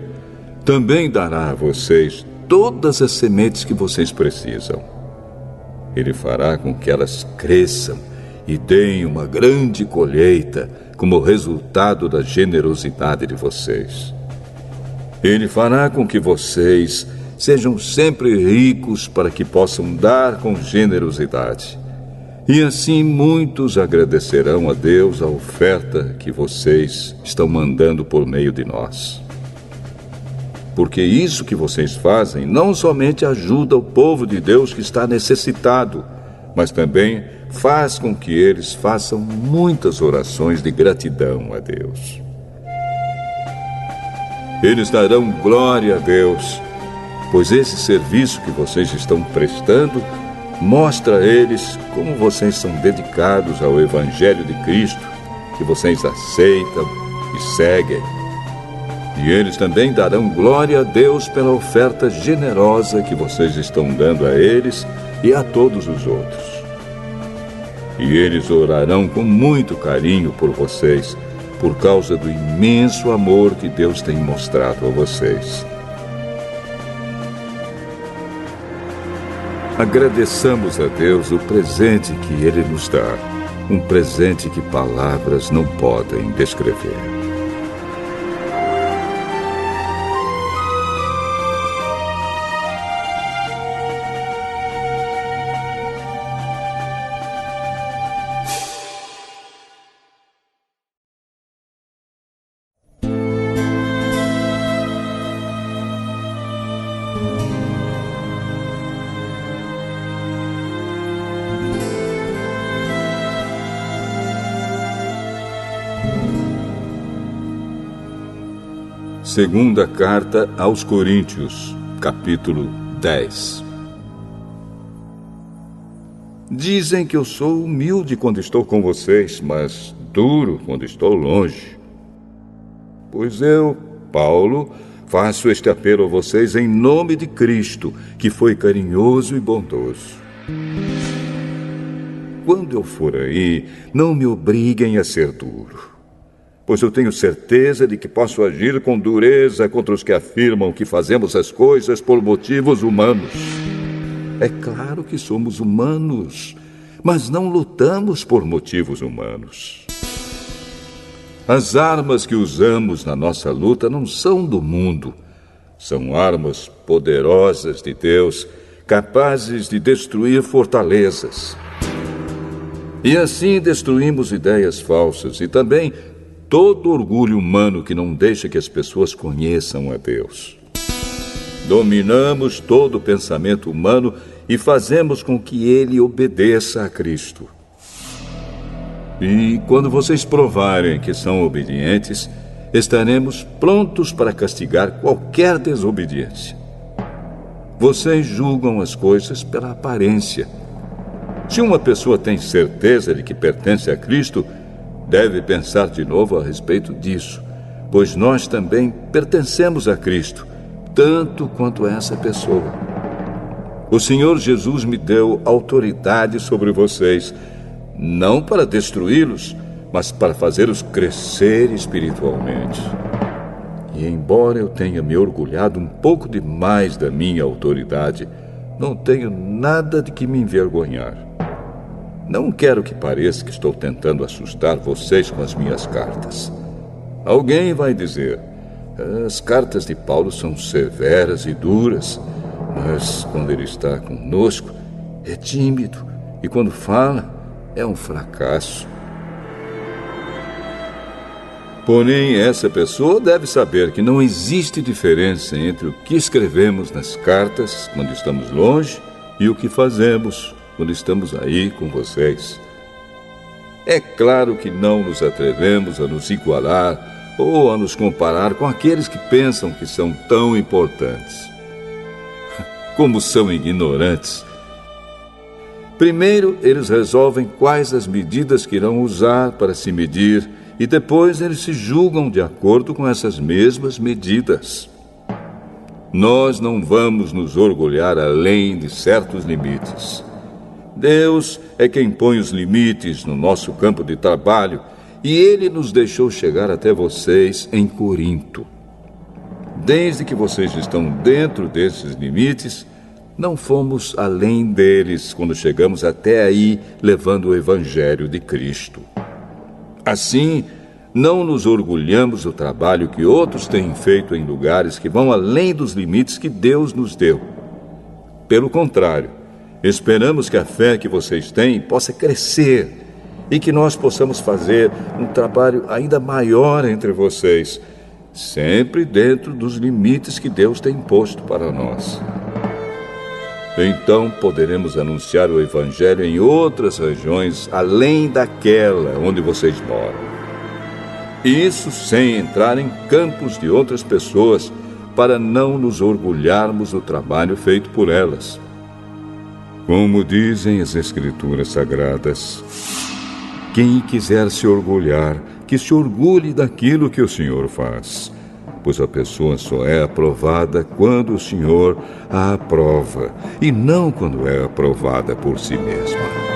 também dará a vocês todas as sementes que vocês precisam. Ele fará com que elas cresçam e deem uma grande colheita como resultado da generosidade de vocês. Ele fará com que vocês sejam sempre ricos para que possam dar com generosidade. E assim muitos agradecerão a Deus a oferta que vocês estão mandando por meio de nós. Porque isso que vocês fazem não somente ajuda o povo de Deus que está necessitado, mas também faz com que eles façam muitas orações de gratidão a Deus. Eles darão glória a Deus, pois esse serviço que vocês estão prestando mostra a eles como vocês são dedicados ao Evangelho de Cristo, que vocês aceitam e seguem. E eles também darão glória a Deus pela oferta generosa que vocês estão dando a eles e a todos os outros. E eles orarão com muito carinho por vocês, por causa do imenso amor que Deus tem mostrado a vocês. Agradeçamos a Deus o presente que Ele nos dá, um presente que palavras não podem descrever. Segunda Carta aos Coríntios, capítulo 10. Dizem que eu sou humilde quando estou com vocês, mas duro quando estou longe. Pois eu, Paulo, faço este apelo a vocês em nome de Cristo, que foi carinhoso e bondoso. Quando eu for aí, não me obriguem a ser duro, pois eu tenho certeza de que posso agir com dureza contra os que afirmam que fazemos as coisas por motivos humanos. É claro que somos humanos, mas não lutamos por motivos humanos. As armas que usamos na nossa luta não são do mundo. São armas poderosas de Deus, capazes de destruir fortalezas. E assim destruímos ideias falsas e também todo orgulho humano que não deixa que as pessoas conheçam a Deus. Dominamos todo o pensamento humano e fazemos com que ele obedeça a Cristo. E quando vocês provarem que são obedientes, estaremos prontos para castigar qualquer desobediência. Vocês julgam as coisas pela aparência. Se uma pessoa tem certeza de que pertence a Cristo, deve pensar de novo a respeito disso, pois nós também pertencemos a Cristo, tanto quanto essa pessoa. O Senhor Jesus me deu autoridade sobre vocês, não para destruí-los, mas para fazê-los crescer espiritualmente. E embora eu tenha me orgulhado um pouco demais da minha autoridade, não tenho nada de que me envergonhar. Não quero que pareça que estou tentando assustar vocês com as minhas cartas. Alguém vai dizer: as cartas de Paulo são severas e duras, mas quando ele está conosco é tímido e quando fala é um fracasso. Porém, essa pessoa deve saber que não existe diferença entre o que escrevemos nas cartas quando estamos longe e o que fazemos quando estamos aí com vocês. É claro que não nos atrevemos a nos igualar ou a nos comparar com aqueles que pensam que são tão importantes. Como são ignorantes! Primeiro, eles resolvem quais as medidas que irão usar para se medir, e depois eles se julgam de acordo com essas mesmas medidas. Nós não vamos nos orgulhar além de certos limites. Deus é quem põe os limites no nosso campo de trabalho, e Ele nos deixou chegar até vocês em Corinto. Desde que vocês estão dentro desses limites, não fomos além deles quando chegamos até aí levando o Evangelho de Cristo. Assim, não nos orgulhamos do trabalho que outros têm feito em lugares que vão além dos limites que Deus nos deu. Pelo contrário, esperamos que a fé que vocês têm possa crescer e que nós possamos fazer um trabalho ainda maior entre vocês, sempre dentro dos limites que Deus tem posto para nós. Então poderemos anunciar o Evangelho em outras regiões além daquela onde vocês moram. Isso sem entrar em campos de outras pessoas, para não nos orgulharmos do trabalho feito por elas. Como dizem as Escrituras Sagradas, quem quiser se orgulhar, que se orgulhe daquilo que o Senhor faz, pois a pessoa só é aprovada quando o Senhor a aprova, e não quando é aprovada por si mesma.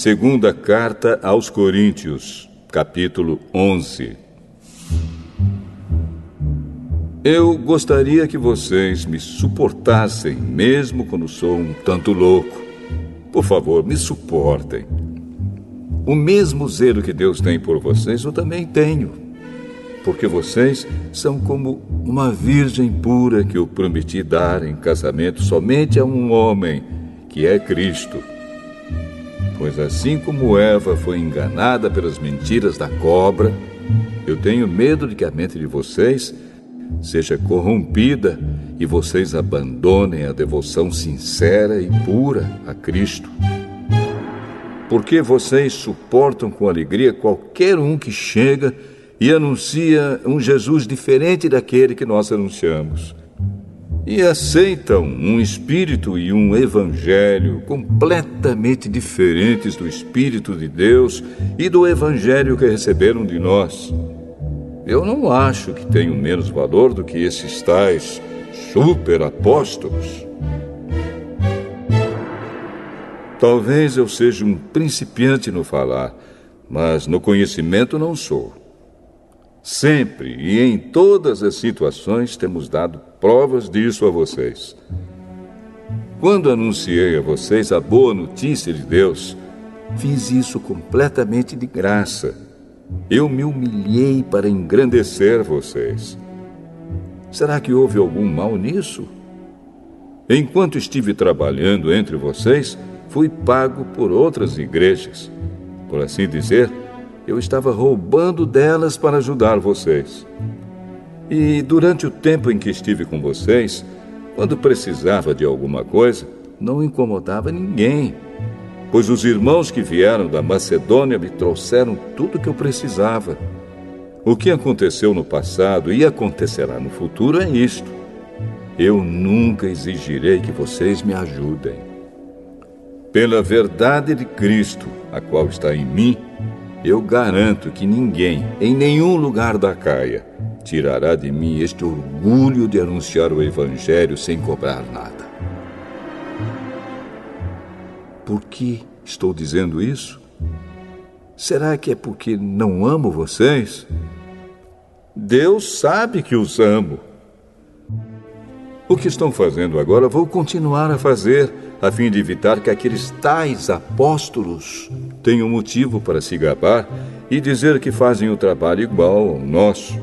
Segunda Carta aos Coríntios, capítulo 11. Eu gostaria que vocês me suportassem, mesmo quando sou um tanto louco. Por favor, me suportem. O mesmo zelo que Deus tem por vocês, eu também tenho. Porque vocês são como uma virgem pura que eu prometi dar em casamento somente a um homem, que é Cristo. Pois assim como Eva foi enganada pelas mentiras da cobra, eu tenho medo de que a mente de vocês seja corrompida e vocês abandonem a devoção sincera e pura a Cristo. Porque vocês suportam com alegria qualquer um que chega e anuncia um Jesus diferente daquele que nós anunciamos. E aceitam um espírito e um evangelho completamente diferentes do Espírito de Deus e do evangelho que receberam de nós. Eu não acho que tenho menos valor do que esses tais super-apóstolos. Talvez eu seja um principiante no falar, mas no conhecimento não sou. Sempre e em todas as situações temos dado provas disso a vocês. Quando anunciei a vocês a boa notícia de Deus, fiz isso completamente de graça. Eu me humilhei para engrandecer vocês. Será que houve algum mal nisso? Enquanto estive trabalhando entre vocês, fui pago por outras igrejas. Por assim dizer, eu estava roubando delas para ajudar vocês. E durante o tempo em que estive com vocês, quando precisava de alguma coisa, não incomodava ninguém, pois os irmãos que vieram da Macedônia me trouxeram tudo o que eu precisava. O que aconteceu no passado e acontecerá no futuro é isto: eu nunca exigirei que vocês me ajudem. Pela verdade de Cristo, a qual está em mim, eu garanto que ninguém, em nenhum lugar da Acaia, tirará de mim este orgulho de anunciar o Evangelho sem cobrar nada. Por que estou dizendo isso? Será que é porque não amo vocês? Deus sabe que os amo. O que estão fazendo agora, vou continuar a fazer, a fim de evitar que aqueles tais apóstolos tenham motivo para se gabar e dizer que fazem o trabalho igual ao nosso.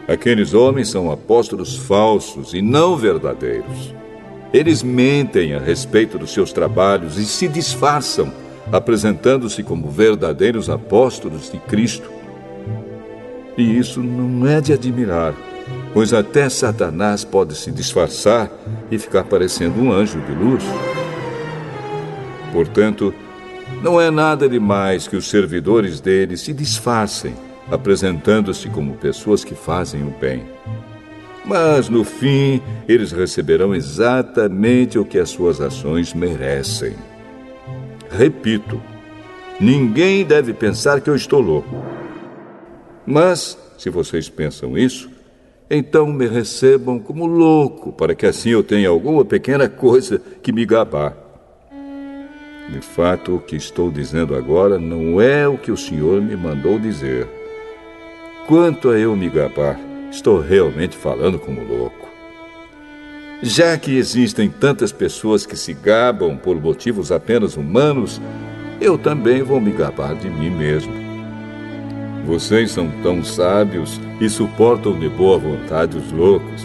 Aqueles homens são apóstolos falsos e não verdadeiros. Eles mentem a respeito dos seus trabalhos e se disfarçam, apresentando-se como verdadeiros apóstolos de Cristo. E isso não é de admirar, pois até Satanás pode se disfarçar e ficar parecendo um anjo de luz. Portanto, não é nada demais que os servidores dele se disfarcem, apresentando-se como pessoas que fazem o bem. Mas, no fim, eles receberão exatamente o que as suas ações merecem. Repito, ninguém deve pensar que eu estou louco. Mas, se vocês pensam isso, então me recebam como louco, para que assim eu tenha alguma pequena coisa que me gabar. De fato, o que estou dizendo agora não é o que o Senhor me mandou dizer. Quanto a eu me gabar, estou realmente falando como louco. Já que existem tantas pessoas que se gabam por motivos apenas humanos, eu também vou me gabar de mim mesmo. Vocês são tão sábios e suportam de boa vontade os loucos.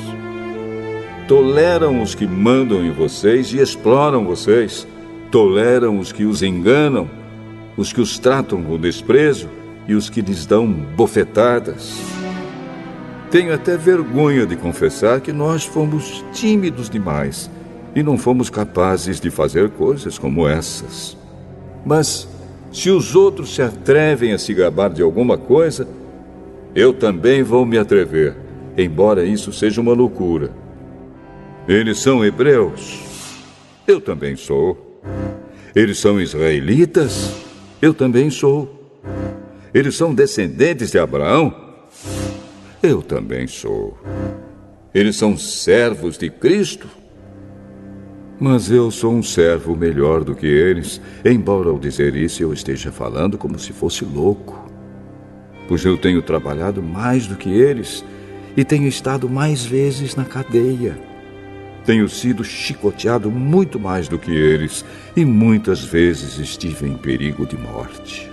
Toleram os que mandam em vocês e exploram vocês. Toleram os que os enganam, os que os tratam com desprezo e os que lhes dão bofetadas. Tenho até vergonha de confessar que nós fomos tímidos demais e não fomos capazes de fazer coisas como essas. Mas, se os outros se atrevem a se gabar de alguma coisa, eu também vou me atrever, embora isso seja uma loucura. Eles são hebreus, eu também sou. Eles são israelitas, eu também sou. Eles são descendentes de Abraão, eu também sou. Eles são servos de Cristo, mas eu sou um servo melhor do que eles, embora ao dizer isso eu esteja falando como se fosse louco. Pois eu tenho trabalhado mais do que eles e tenho estado mais vezes na cadeia. Tenho sido chicoteado muito mais do que eles e muitas vezes estive em perigo de morte.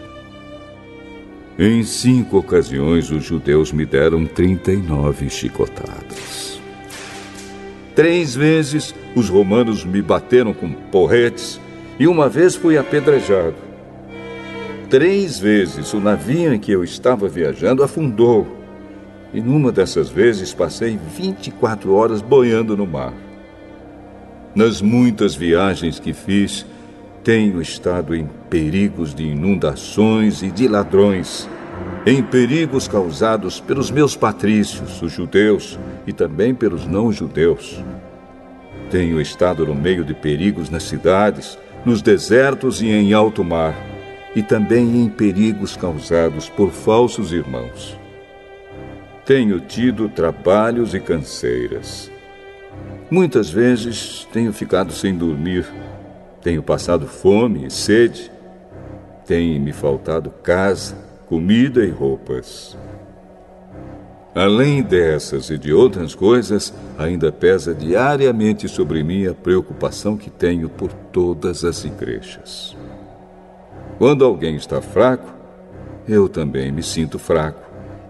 Em 5 ocasiões os judeus me deram 39 chicotadas. 3 vezes os romanos me bateram com porretes e uma vez fui apedrejado. 3 vezes o navio em que eu estava viajando afundou e numa dessas vezes passei 24 horas boiando no mar. Nas muitas viagens que fiz, tenho estado em perigos de inundações e de ladrões, em perigos causados pelos meus patrícios, os judeus, e também pelos não-judeus. Tenho estado no meio de perigos nas cidades, nos desertos e em alto mar, e também em perigos causados por falsos irmãos. Tenho tido trabalhos e canseiras. Muitas vezes tenho ficado sem dormir, tenho passado fome e sede, tem me faltado casa, comida e roupas. Além dessas e de outras coisas, ainda pesa diariamente sobre mim a preocupação que tenho por todas as igrejas. Quando alguém está fraco, eu também me sinto fraco.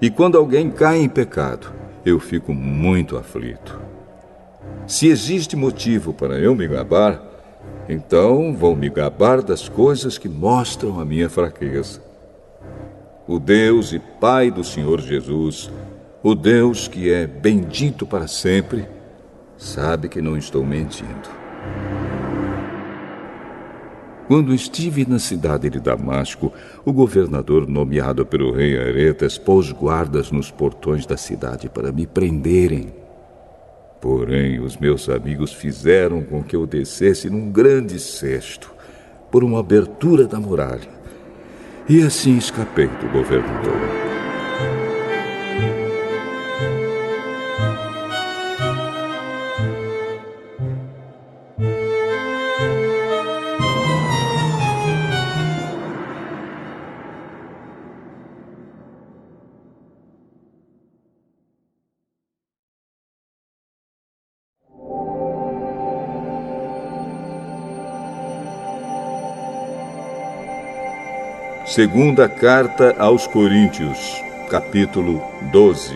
E quando alguém cai em pecado, eu fico muito aflito. Se existe motivo para eu me gabar, então vou me gabar das coisas que mostram a minha fraqueza. O Deus e Pai do Senhor Jesus, o Deus que é bendito para sempre, sabe que não estou mentindo. Quando estive na cidade de Damasco, o governador nomeado pelo rei Aretas pôs guardas nos portões da cidade para me prenderem. Porém, os meus amigos fizeram com que eu descesse num grande cesto por uma abertura da muralha. E assim escapei do governador. Segunda carta aos Coríntios, capítulo 12.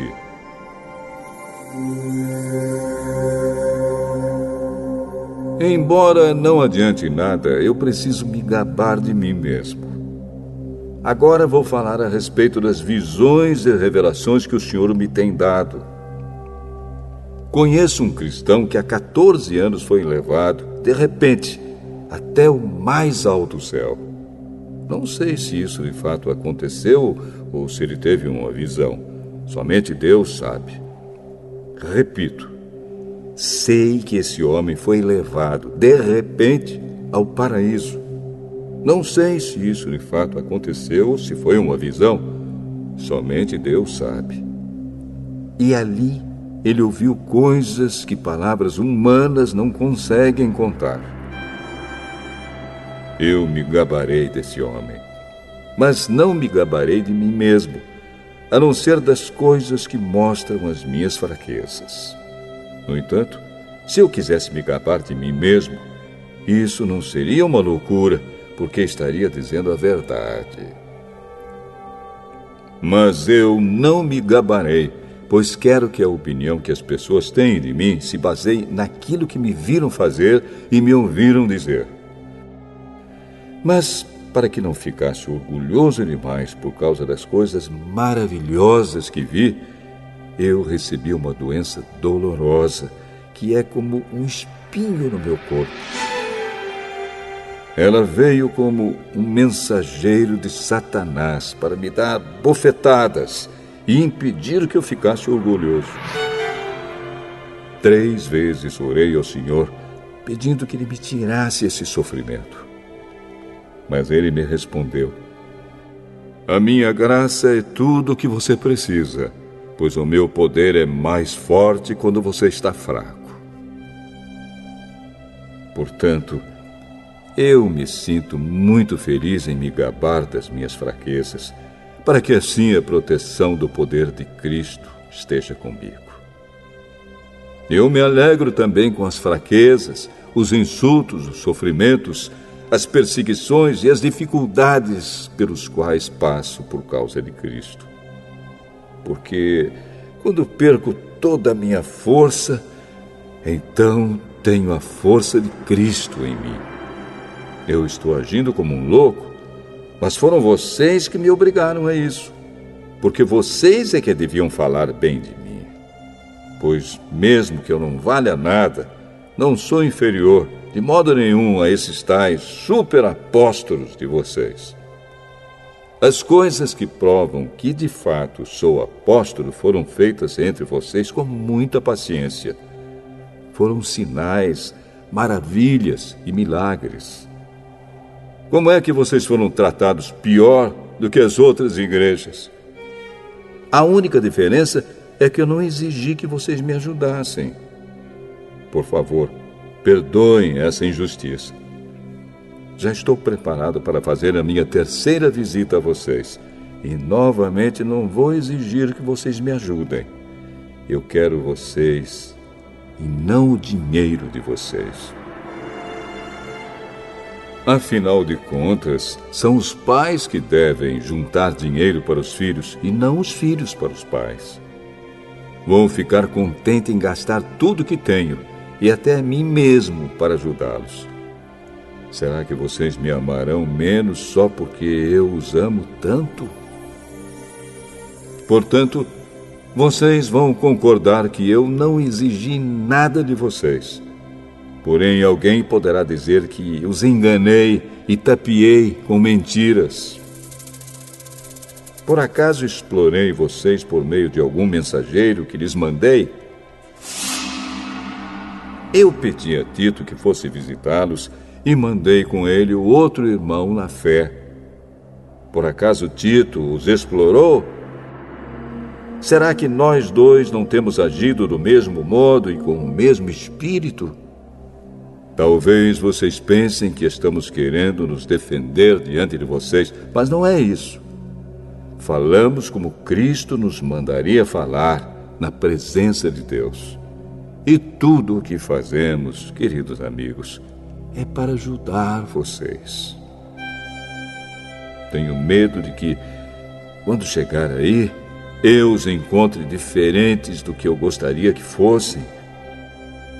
Embora não adiante nada, eu preciso me gabar de mim mesmo. Agora vou falar a respeito das visões e revelações que o Senhor me tem dado. Conheço um cristão que há 14 anos foi levado, de repente, até o mais alto céu. Não sei se isso de fato aconteceu ou se ele teve uma visão. Somente Deus sabe. Repito, sei que esse homem foi levado, de repente, ao paraíso. Não sei se isso de fato aconteceu ou se foi uma visão. Somente Deus sabe. E ali ele ouviu coisas que palavras humanas não conseguem contar. Eu me gabarei desse homem, mas não me gabarei de mim mesmo, a não ser das coisas que mostram as minhas fraquezas. No entanto, se eu quisesse me gabar de mim mesmo, isso não seria uma loucura, porque estaria dizendo a verdade. Mas eu não me gabarei, pois quero que a opinião que as pessoas têm de mim se baseie naquilo que me viram fazer e me ouviram dizer. Mas, para que não ficasse orgulhoso demais por causa das coisas maravilhosas que vi, eu recebi uma doença dolorosa, que é como um espinho no meu corpo. Ela veio como um mensageiro de Satanás para me dar bofetadas e impedir que eu ficasse orgulhoso. 3 vezes orei ao Senhor, pedindo que Ele me tirasse esse sofrimento. Mas Ele me respondeu: a minha graça é tudo o que você precisa, pois o meu poder é mais forte quando você está fraco. Portanto, eu me sinto muito feliz em me gabar das minhas fraquezas, para que assim a proteção do poder de Cristo esteja comigo. Eu me alegro também com as fraquezas, os insultos, os sofrimentos, as perseguições e as dificuldades pelos quais passo por causa de Cristo. Porque quando perco toda a minha força, então tenho a força de Cristo em mim. Eu estou agindo como um louco, mas foram vocês que me obrigaram a isso, porque vocês é que deviam falar bem de mim. Pois mesmo que eu não valha nada, não sou inferior de modo nenhum a esses tais superapóstolos de vocês. As coisas que provam que de fato sou apóstolo foram feitas entre vocês com muita paciência. Foram sinais, maravilhas e milagres. Como é que vocês foram tratados pior do que as outras igrejas? A única diferença é que eu não exigi que vocês me ajudassem. Por favor, perdoem essa injustiça. Já estou preparado para fazer a minha 3ª visita a vocês. E novamente não vou exigir que vocês me ajudem. Eu quero vocês e não o dinheiro de vocês. Afinal de contas, são os pais que devem juntar dinheiro para os filhos e não os filhos para os pais. Vou ficar contente em gastar tudo que tenho e até a mim mesmo para ajudá-los. Será que vocês me amarão menos só porque eu os amo tanto? Portanto, vocês vão concordar que eu não exigi nada de vocês. Porém, alguém poderá dizer que os enganei e tapeei com mentiras. Por acaso explorei vocês por meio de algum mensageiro que lhes mandei? Eu pedi a Tito que fosse visitá-los e mandei com ele o outro irmão na fé. Por acaso Tito os explorou? Será que nós dois não temos agido do mesmo modo e com o mesmo espírito? Talvez vocês pensem que estamos querendo nos defender diante de vocês, mas não é isso. Falamos como Cristo nos mandaria falar, na presença de Deus. E tudo o que fazemos, queridos amigos, é para ajudar vocês. Tenho medo de que, quando chegar aí, eu os encontre diferentes do que eu gostaria que fossem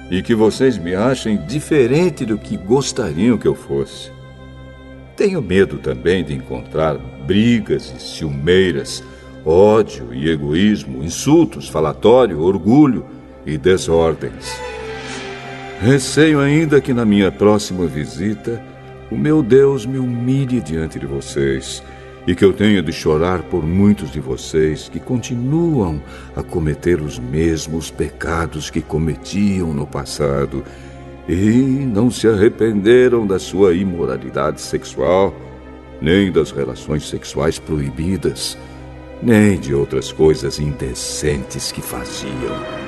e que vocês me achem diferente do que gostariam que eu fosse. Tenho medo também de encontrar brigas e ciumeiras, ódio e egoísmo, insultos, falatório, orgulho e desordens. Receio ainda que na minha próxima visita o meu Deus me humilhe diante de vocês e que eu tenha de chorar por muitos de vocês que continuam a cometer os mesmos pecados que cometiam no passado e não se arrependeram da sua imoralidade sexual, nem das relações sexuais proibidas, nem de outras coisas indecentes que faziam.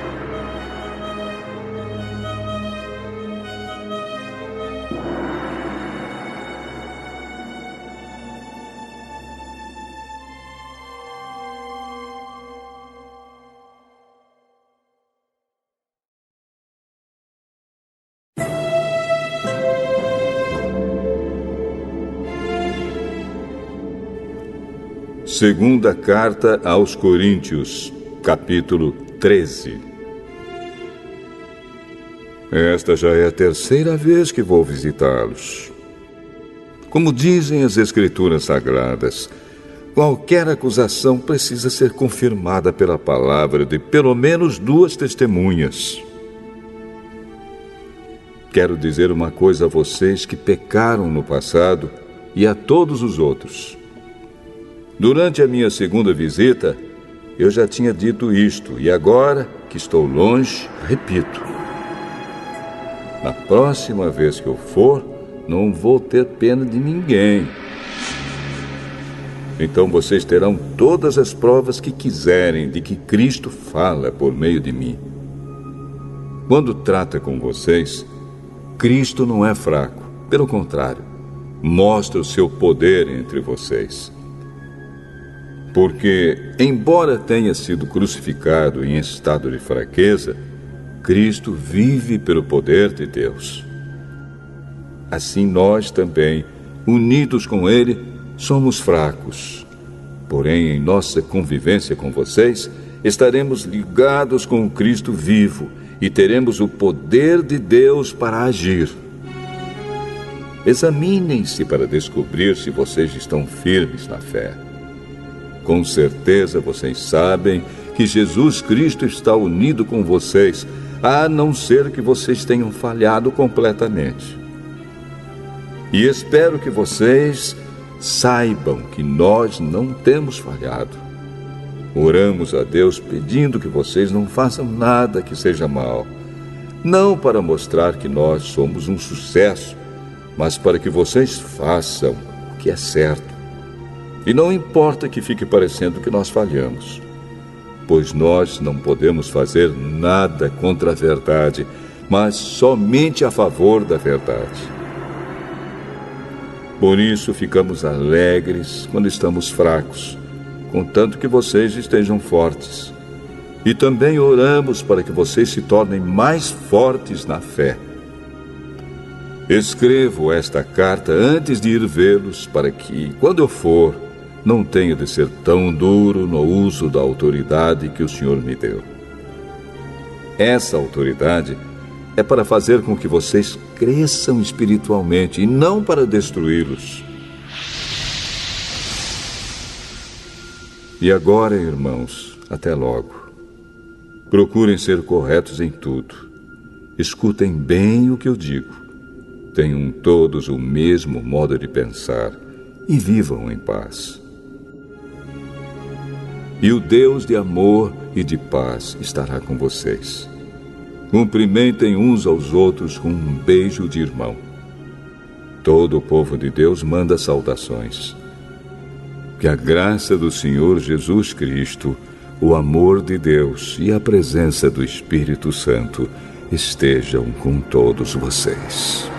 Segunda Carta aos Coríntios, capítulo 13. Esta já é a terceira vez que vou visitá-los. Como dizem as Escrituras Sagradas, qualquer acusação precisa ser confirmada pela palavra de pelo menos 2 testemunhas. Quero dizer uma coisa a vocês que pecaram no passado e a todos os outros. Durante a minha segunda visita, eu já tinha dito isto, e agora que estou longe, repito. Na próxima vez que eu for, não vou ter pena de ninguém. Então vocês terão todas as provas que quiserem de que Cristo fala por meio de mim. Quando trata com vocês, Cristo não é fraco. Pelo contrário, mostra o seu poder entre vocês. Porque, embora tenha sido crucificado em estado de fraqueza, Cristo vive pelo poder de Deus. Assim nós também, unidos com Ele, somos fracos. Porém, em nossa convivência com vocês, estaremos ligados com o Cristo vivo e teremos o poder de Deus para agir. Examinem-se para descobrir se vocês estão firmes na fé. Com certeza vocês sabem que Jesus Cristo está unido com vocês, a não ser que vocês tenham falhado completamente. E espero que vocês saibam que nós não temos falhado. Oramos a Deus pedindo que vocês não façam nada que seja mal, não para mostrar que nós somos um sucesso, mas para que vocês façam o que é certo. E não importa que fique parecendo que nós falhamos, pois nós não podemos fazer nada contra a verdade, mas somente a favor da verdade. Por isso ficamos alegres quando estamos fracos, contanto que vocês estejam fortes. E também oramos para que vocês se tornem mais fortes na fé. Escrevo esta carta antes de ir vê-los, para que, quando eu for, não tenha de ser tão duro no uso da autoridade que o Senhor me deu. Essa autoridade é para fazer com que vocês cresçam espiritualmente e não para destruí-los. E agora, irmãos, até logo. Procurem ser corretos em tudo. Escutem bem o que eu digo. Tenham todos o mesmo modo de pensar e vivam em paz. E o Deus de amor e de paz estará com vocês. Cumprimentem uns aos outros com um beijo de irmão. Todo o povo de Deus manda saudações. Que a graça do Senhor Jesus Cristo, o amor de Deus e a presença do Espírito Santo estejam com todos vocês.